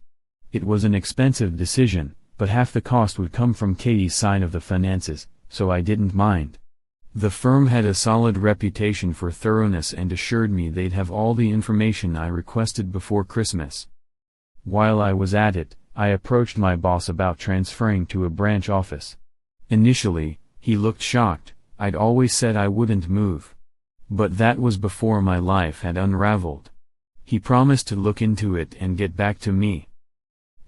It was an expensive decision, but half the cost would come from Katie's side of the finances, so I didn't mind. The firm had a solid reputation for thoroughness and assured me they'd have all the information I requested before Christmas. While I was at it, I approached my boss about transferring to a branch office. Initially, he looked shocked. I'd always said I wouldn't move. But that was before my life had unraveled. He promised to look into it and get back to me.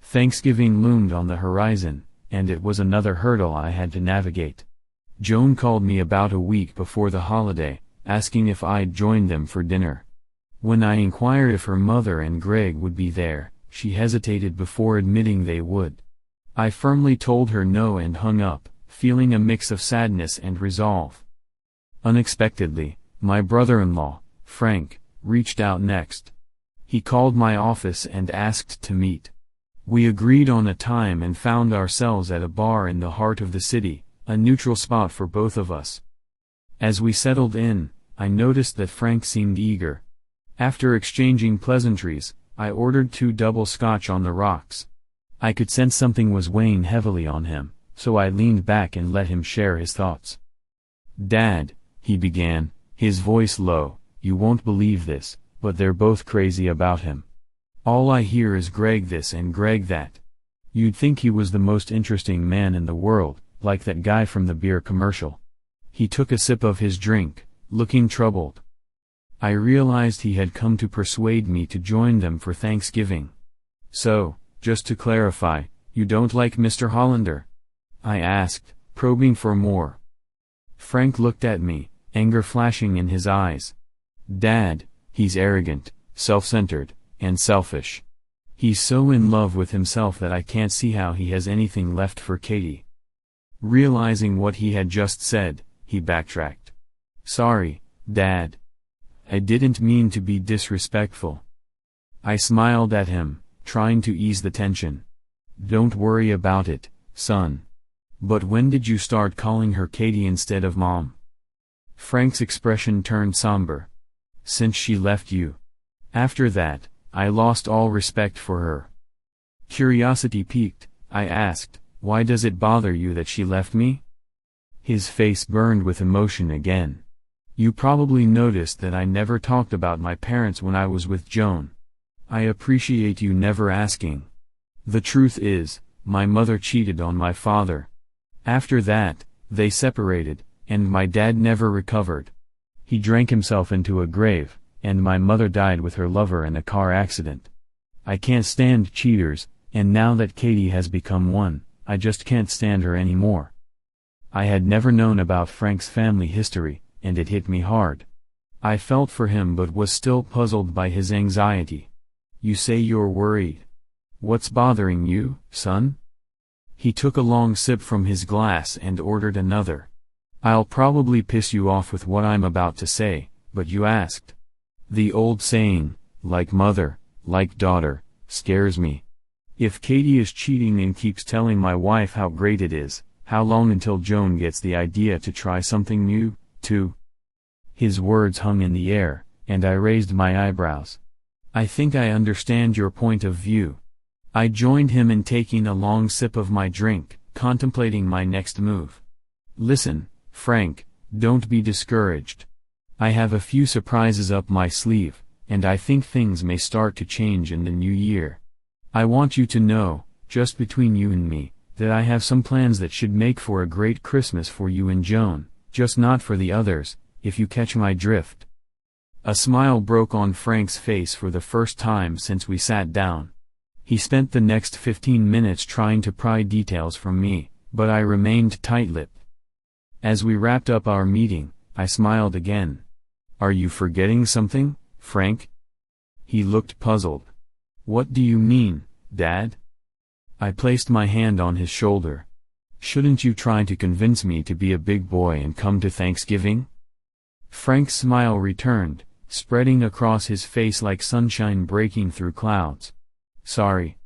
Thanksgiving loomed on the horizon, and it was another hurdle I had to navigate. Joan called me about a week before the holiday, asking if I'd join them for dinner. When I inquired if her mother and Greg would be there, she hesitated before admitting they would. I firmly told her no and hung up, feeling a mix of sadness and resolve. Unexpectedly, my brother-in-law, Frank, reached out next. He called my office and asked to meet. We agreed on a time and found ourselves at a bar in the heart of the city, a neutral spot for both of us. As we settled in, I noticed that Frank seemed eager. After exchanging pleasantries, I ordered 2 double scotch on the rocks. I could sense something was weighing heavily on him, so I leaned back and let him share his thoughts. "Dad," he began, his voice low, "you won't believe this, but they're both crazy about him. All I hear is Greg this and Greg that. You'd think he was the most interesting man in the world, like that guy from the beer commercial. He took a sip of his drink, looking troubled. I realized he had come to persuade me to join them for Thanksgiving. So, just to clarify, you don't like Mr. Hollander? I asked, probing for more. Frank looked at me, anger flashing in his eyes. Dad, he's arrogant, self-centered, and selfish. He's so in love with himself that I can't see how he has anything left for Katie. Realizing what he had just said, he backtracked. Sorry, Dad. I didn't mean to be disrespectful. I smiled at him, trying to ease the tension. Don't worry about it, son. But when did you start calling her Katie instead of Mom? Frank's expression turned somber. Since she left you. After that, I lost all respect for her. Curiosity piqued, I asked, why does it bother you that she left me? His face burned with emotion again. You probably noticed that I never talked about my parents when I was with Joan. I appreciate you never asking. The truth is, my mother cheated on my father. After that, they separated, and my dad never recovered. He drank himself into a grave, and my mother died with her lover in a car accident. I can't stand cheaters, and now that Katie has become one, I just can't stand her anymore. I had never known about Frank's family history, and it hit me hard. I felt for him but was still puzzled by his anxiety. You say you're worried. What's bothering you, son? He took a long sip from his glass and ordered another. I'll probably piss you off with what I'm about to say, but you asked. The old saying, like mother, like daughter, scares me. If Katie is cheating and keeps telling my wife how great it is, how long until Joan gets the idea to try something new, too? His words hung in the air, and I raised my eyebrows. I think I understand your point of view. I joined him in taking a long sip of my drink, contemplating my next move. Listen, Frank, don't be discouraged. I have a few surprises up my sleeve, and I think things may start to change in the new year. I want you to know, just between you and me, that I have some plans that should make for a great Christmas for you and Joan, just not for the others, if you catch my drift. A smile broke on Frank's face for the first time since we sat down. He spent the next 15 minutes trying to pry details from me, but I remained tight-lipped. As we wrapped up our meeting, I smiled again. Are you forgetting something, Frank? He looked puzzled. What do you mean, Dad? I placed my hand on his shoulder. Shouldn't you try to convince me to be a big boy and come to Thanksgiving? Frank's smile returned, spreading across his face like sunshine breaking through clouds. Sorry.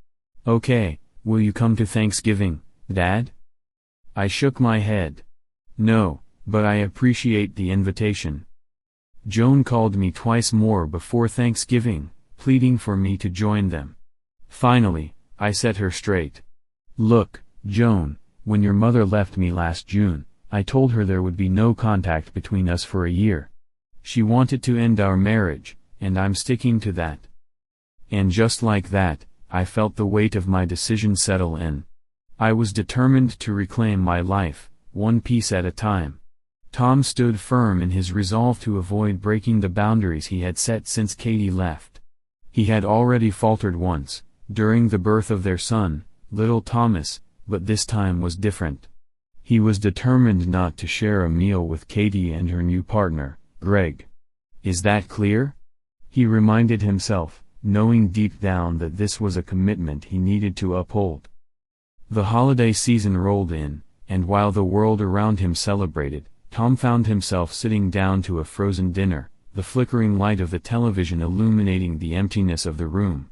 Okay, will you come to Thanksgiving, Dad? I shook my head. No, but I appreciate the invitation. Joan called me twice more before Thanksgiving, pleading for me to join them. Finally, I set her straight. Look, Joan, when your mother left me last June, I told her there would be no contact between us for a year. She wanted to end our marriage, and I'm sticking to that. And just like that, I felt the weight of my decision settle in. I was determined to reclaim my life, one piece at a time. Tom stood firm in his resolve to avoid breaking the boundaries he had set since Katie left. He had already faltered once, during the birth of their son, little Thomas, but this time was different. He was determined not to share a meal with Katie and her new partner, Greg. Is that clear? He reminded himself, knowing deep down that this was a commitment he needed to uphold. The holiday season rolled in, and while the world around him celebrated, Tom found himself sitting down to a frozen dinner, the flickering light of the television illuminating the emptiness of the room.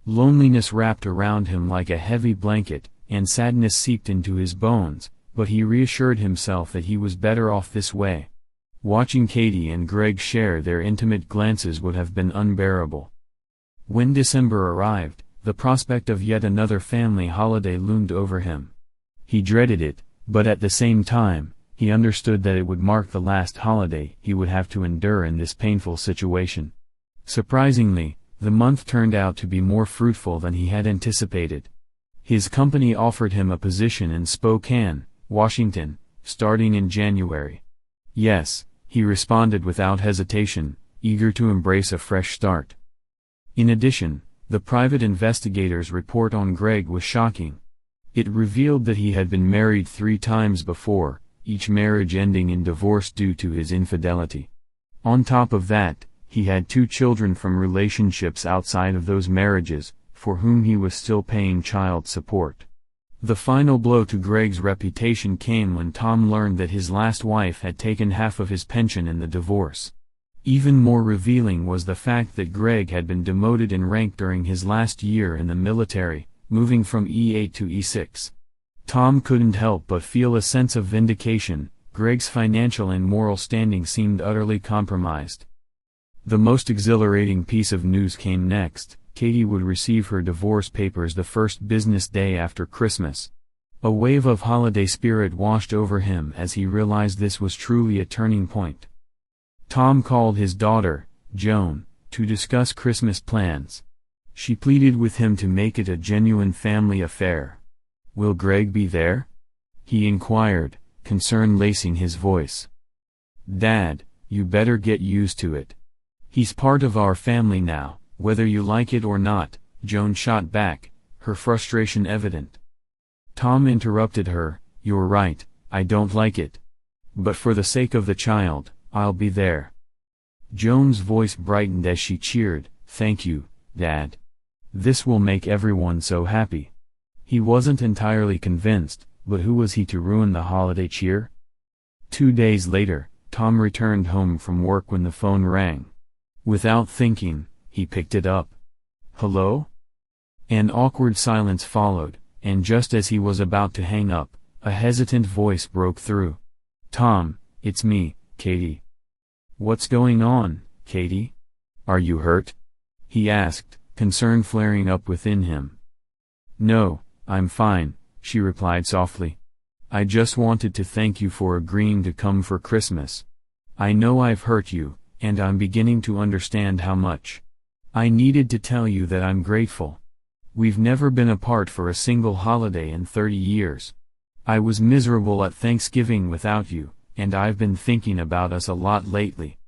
Loneliness wrapped around him like a heavy blanket, and sadness seeped into his bones, but he reassured himself that he was better off this way. Watching Katie and Greg share their intimate glances would have been unbearable. When December arrived, the prospect of yet another family holiday loomed over him. He dreaded it, but at the same time, he understood that it would mark the last holiday he would have to endure in this painful situation. Surprisingly, The month turned out to be more fruitful than he had anticipated. His company offered him a position in Spokane, Washington, starting in January. Yes, he responded without hesitation, eager to embrace a fresh start. In addition, the private investigator's report on Greg was shocking. It revealed that he had been married 3 times before, each marriage ending in divorce due to his infidelity. On top of that, he had 2 children from relationships outside of those marriages, for whom he was still paying child support. The final blow to Greg's reputation came when Tom learned that his last wife had taken half of his pension in the divorce. Even more revealing was the fact that Greg had been demoted in rank during his last year in the military, moving from E8 to E6. Tom couldn't help but feel a sense of vindication. Greg's financial and moral standing seemed utterly compromised. The most exhilarating piece of news came next. Katie would receive her divorce papers the first business day after Christmas. A wave of holiday spirit washed over him as he realized this was truly a turning point. Tom called his daughter, Joan, to discuss Christmas plans. She pleaded with him to make it a genuine family affair. "Will Greg be there?" he inquired, concern lacing his voice. "Dad, you better get used to it. He's part of our family now, whether you like it or not," Joan shot back, her frustration evident. Tom interrupted her, "You're right, I don't like it. But for the sake of the child, I'll be there." Joan's voice brightened as she cheered, "Thank you, Dad. This will make everyone so happy." He wasn't entirely convinced, but who was he to ruin the holiday cheer? 2 days later, Tom returned home from work when the phone rang. Without thinking, he picked it up. "Hello?" An awkward silence followed, and just as he was about to hang up, a hesitant voice broke through. "Tom, it's me, Katie." "What's going on, Katie? Are you hurt?" he asked, concern flaring up within him. "No, I'm fine," she replied softly. "I just wanted to thank you for agreeing to come for Christmas. I know I've hurt you, and I'm beginning to understand how much. I needed to tell you that I'm grateful. We've never been apart for a single holiday in 30 years. I was miserable at Thanksgiving without you, and I've been thinking about us a lot lately."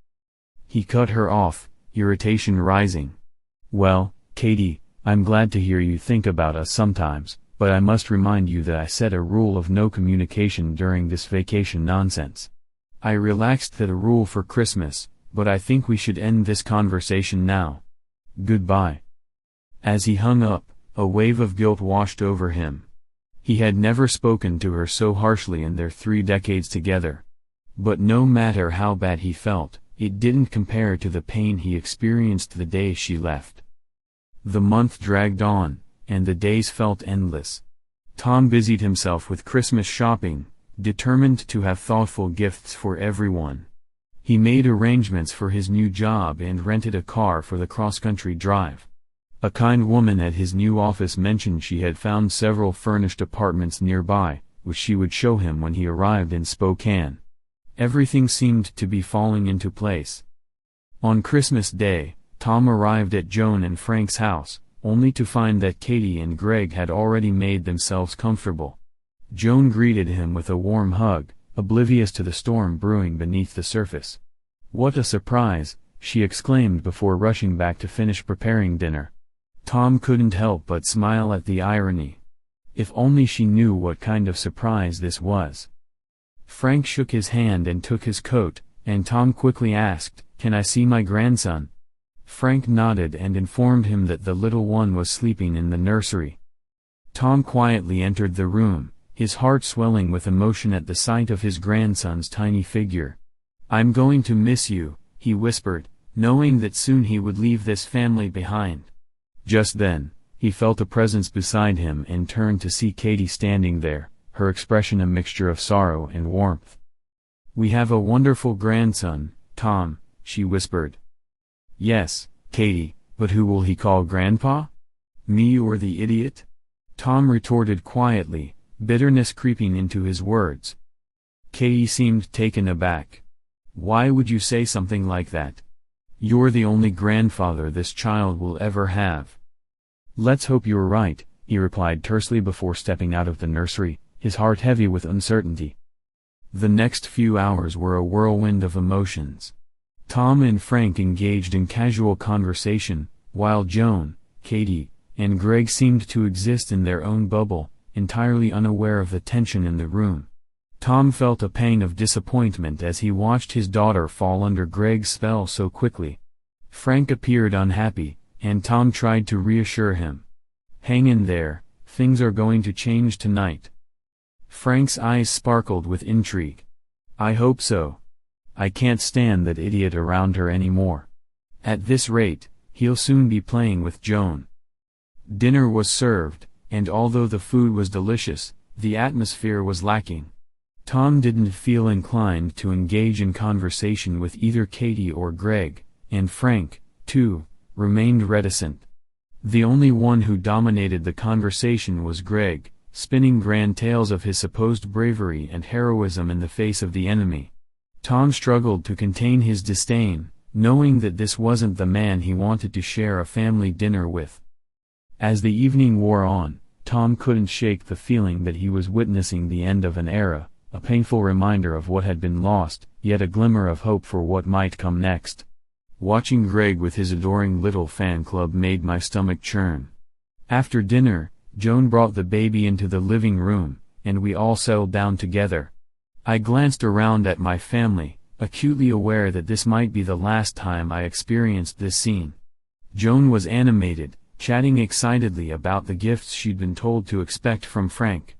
He cut her off, irritation rising. "Well, Katie, I'm glad to hear you think about us sometimes, but I must remind you that I set a rule of no communication during this vacation nonsense. I relaxed that rule for Christmas, but I think we should end this conversation now. Goodbye." As he hung up, a wave of guilt washed over him. He had never spoken to her so harshly in their 3 decades together. But no matter how bad he felt, it didn't compare to the pain he experienced the day she left. The month dragged on, and the days felt endless. Tom busied himself with Christmas shopping, determined to have thoughtful gifts for everyone. He made arrangements for his new job and rented a car for the cross-country drive. A kind woman at his new office mentioned she had found several furnished apartments nearby, which she would show him when he arrived in Spokane. Everything seemed to be falling into place. On Christmas Day, Tom arrived at Joan and Frank's house, only to find that Katie and Greg had already made themselves comfortable. Joan greeted him with a warm hug, oblivious to the storm brewing beneath the surface. "What a surprise," she exclaimed before rushing back to finish preparing dinner. Tom couldn't help but smile at the irony. If only she knew what kind of surprise this was. Frank shook his hand and took his coat, and Tom quickly asked, "Can I see my grandson?" Frank nodded and informed him that the little one was sleeping in the nursery. Tom quietly entered the room, his heart swelling with emotion at the sight of his grandson's tiny figure. "I'm going to miss you," he whispered, knowing that soon he would leave this family behind. Just then, he felt a presence beside him and turned to see Katie standing there, her expression a mixture of sorrow and warmth. "We have a wonderful grandson, Tom," she whispered. "Yes, Katie, but who will he call Grandpa? Me or the idiot?" Tom retorted quietly, bitterness creeping into his words. Katie seemed taken aback. "Why would you say something like that? You're the only grandfather this child will ever have." "Let's hope you're right," he replied tersely before stepping out of the nursery, his heart heavy with uncertainty. The next few hours were a whirlwind of emotions. Tom and Frank engaged in casual conversation, while Joan, Katie, and Greg seemed to exist in their own bubble, entirely unaware of the tension in the room. Tom felt a pang of disappointment as he watched his daughter fall under Greg's spell so quickly. Frank appeared unhappy, and Tom tried to reassure him. "Hang in there, things are going to change tonight." Frank's eyes sparkled with intrigue. "I hope so. I can't stand that idiot around her anymore. At this rate, he'll soon be playing with Joan." Dinner was served, and although the food was delicious, the atmosphere was lacking. Tom didn't feel inclined to engage in conversation with either Katie or Greg, and Frank, too, remained reticent. The only one who dominated the conversation was Greg, spinning grand tales of his supposed bravery and heroism in the face of the enemy. Tom struggled to contain his disdain, knowing that this wasn't the man he wanted to share a family dinner with. As the evening wore on, Tom couldn't shake the feeling that he was witnessing the end of an era, a painful reminder of what had been lost, yet a glimmer of hope for what might come next. Watching Greg with his adoring little fan club made my stomach churn. After dinner, Joan brought the baby into the living room, and we all settled down together. I glanced around at my family, acutely aware that this might be the last time I experienced this scene. Joan was animated, chatting excitedly about the gifts she'd been told to expect from Frank.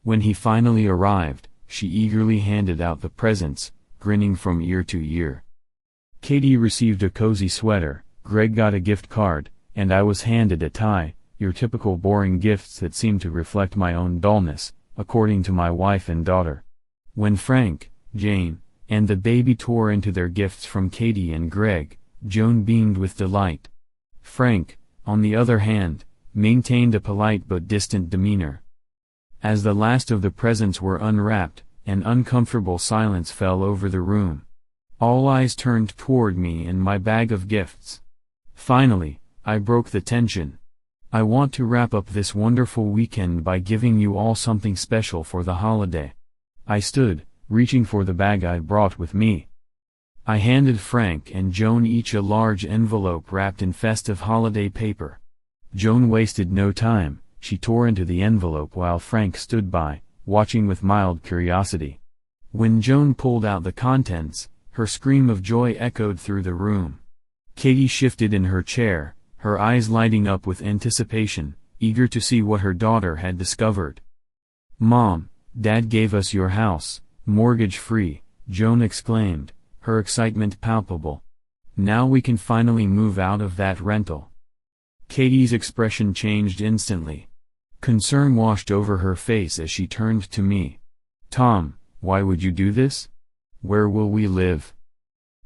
When he finally arrived, she eagerly handed out the presents, grinning from ear to ear. Katie received a cozy sweater, Greg got a gift card, and I was handed a tie, your typical boring gifts that seemed to reflect my own dullness, according to my wife and daughter. When Frank, Jane, and the baby tore into their gifts from Katie and Greg, Joan beamed with delight. Frank, on the other hand, maintained a polite but distant demeanor. As the last of the presents were unwrapped, an uncomfortable silence fell over the room. All eyes turned toward me and my bag of gifts. Finally, I broke the tension. "I want to wrap up this wonderful weekend by giving you all something special for the holiday." I stood, reaching for the bag I'd brought with me. I handed Frank and Joan each a large envelope wrapped in festive holiday paper. Joan wasted no time. She tore into the envelope while Frank stood by, watching with mild curiosity. When Joan pulled out the contents, her scream of joy echoed through the room. Katie shifted in her chair, her eyes lighting up with anticipation, eager to see what her daughter had discovered. "Mom, Dad gave us your house, mortgage-free," Joan exclaimed, her excitement palpable. "Now we can finally move out of that rental." Katie's expression changed instantly. Concern washed over her face as she turned to me. "Tom, why would you do this? Where will we live?"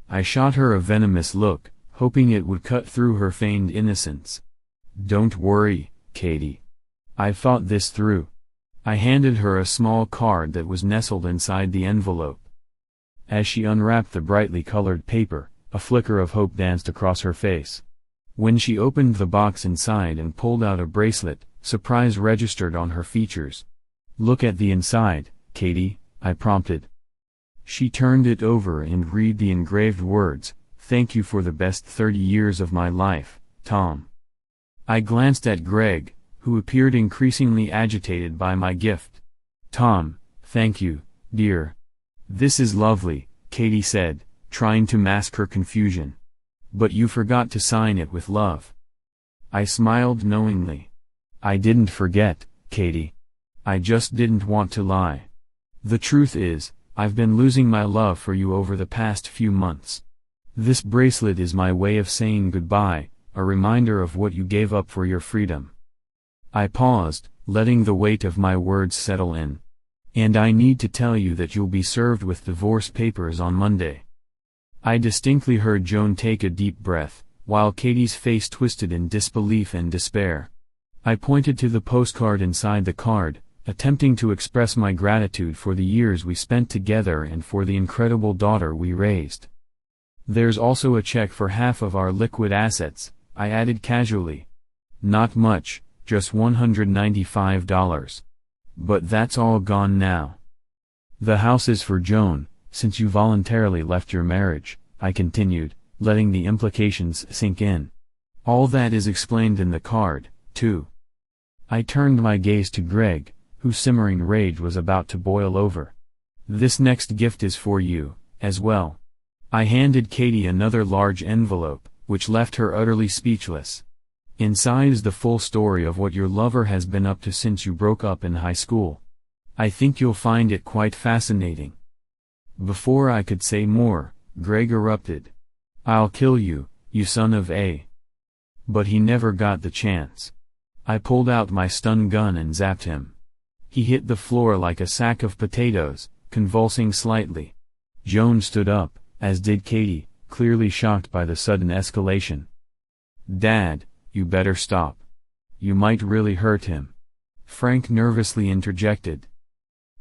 I shot her a venomous look, hoping it would cut through her feigned innocence. "Don't worry, Katie. I've thought this through." I handed her a small card that was nestled inside the envelope. As she unwrapped the brightly colored paper, a flicker of hope danced across her face. When she opened the box inside and pulled out a bracelet, surprise registered on her features. "Look at the inside, Katie," I prompted. She turned it over and read the engraved words, "Thank you for the best 30 years of my life, Tom." I glanced at Greg, who appeared increasingly agitated by my gift. "Tom, thank you, dear. This is lovely," Katie said, trying to mask her confusion. "But you forgot to sign it with love." I smiled knowingly. "I didn't forget, Katie. I just didn't want to lie. The truth is, I've been losing my love for you over the past few months. This bracelet is my way of saying goodbye, a reminder of what you gave up for your freedom." I paused, letting the weight of my words settle in. "And I need to tell you that you'll be served with divorce papers on Monday." I distinctly heard Joan take a deep breath, while Katie's face twisted in disbelief and despair. I pointed to the postcard inside the card, attempting to express my gratitude for the years we spent together and for the incredible daughter we raised. There's also a check for half of our liquid assets, I added casually. Not much, just $195. But that's all gone now. The house is for Joan, since you voluntarily left your marriage, I continued, letting the implications sink in. All that is explained in the card, too. I turned my gaze to Greg, whose simmering rage was about to boil over. This next gift is for you, as well. I handed Katie another large envelope, which left her utterly speechless. Inside is the full story of what your lover has been up to since you broke up in high school. I think you'll find it quite fascinating. Before I could say more, Greg erupted. I'll kill you, you son of a. But he never got the chance. I pulled out my stun gun and zapped him. He hit the floor like a sack of potatoes, convulsing slightly. Joan stood up, as did Katie, clearly shocked by the sudden escalation. Dad, you better stop. You might really hurt him. Frank nervously interjected.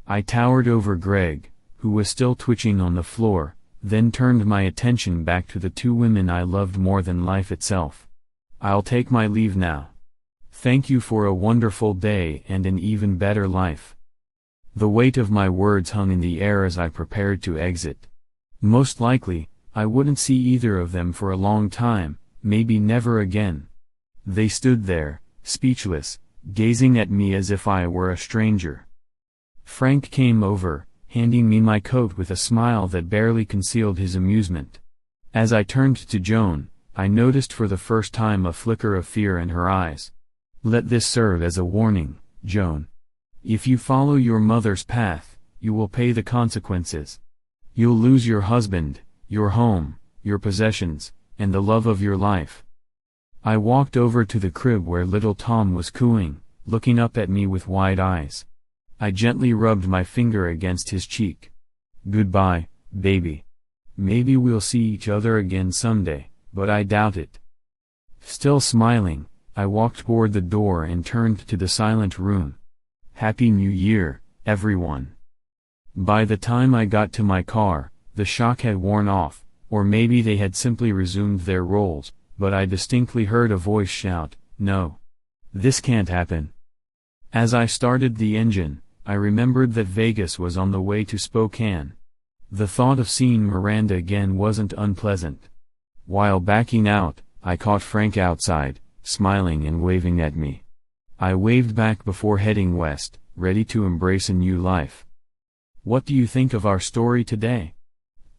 I towered over Greg, who was still twitching on the floor, then turned my attention back to the two women I loved more than life itself. I'll take my leave now. Thank you for a wonderful day and an even better life. The weight of my words hung in the air as I prepared to exit. Most likely, I wouldn't see either of them for a long time, maybe never again. They stood there, speechless, gazing at me as if I were a stranger. Frank came over, handing me my coat with a smile that barely concealed his amusement. As I turned to Joan, I noticed for the first time a flicker of fear in her eyes. Let this serve as a warning, Joan. If you follow your mother's path, you will pay the consequences. You'll lose your husband, your home, your possessions, and the love of your life. I walked over to the crib where little Tom was cooing, looking up at me with wide eyes. I gently rubbed my finger against his cheek. Goodbye, baby. Maybe we'll see each other again someday, but I doubt it. Still smiling, I walked toward the door and turned to the silent room. Happy New Year, everyone. By the time I got to my car, the shock had worn off, or maybe they had simply resumed their roles, but I distinctly heard a voice shout, "No. This can't happen." As I started the engine, I remembered that Vegas was on the way to Spokane. The thought of seeing Miranda again wasn't unpleasant. While backing out, I caught Frank outside, smiling and waving at me. I waved back before heading west, ready to embrace a new life. What do you think of our story today?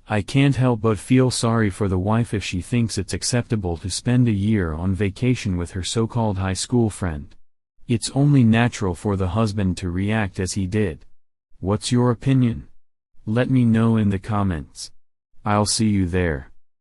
I can't help but feel sorry for the wife if she thinks it's acceptable to spend a year on vacation with her so-called high school friend. It's only natural for the husband to react as he did. What's your opinion? Let me know in the comments. I'll see you there.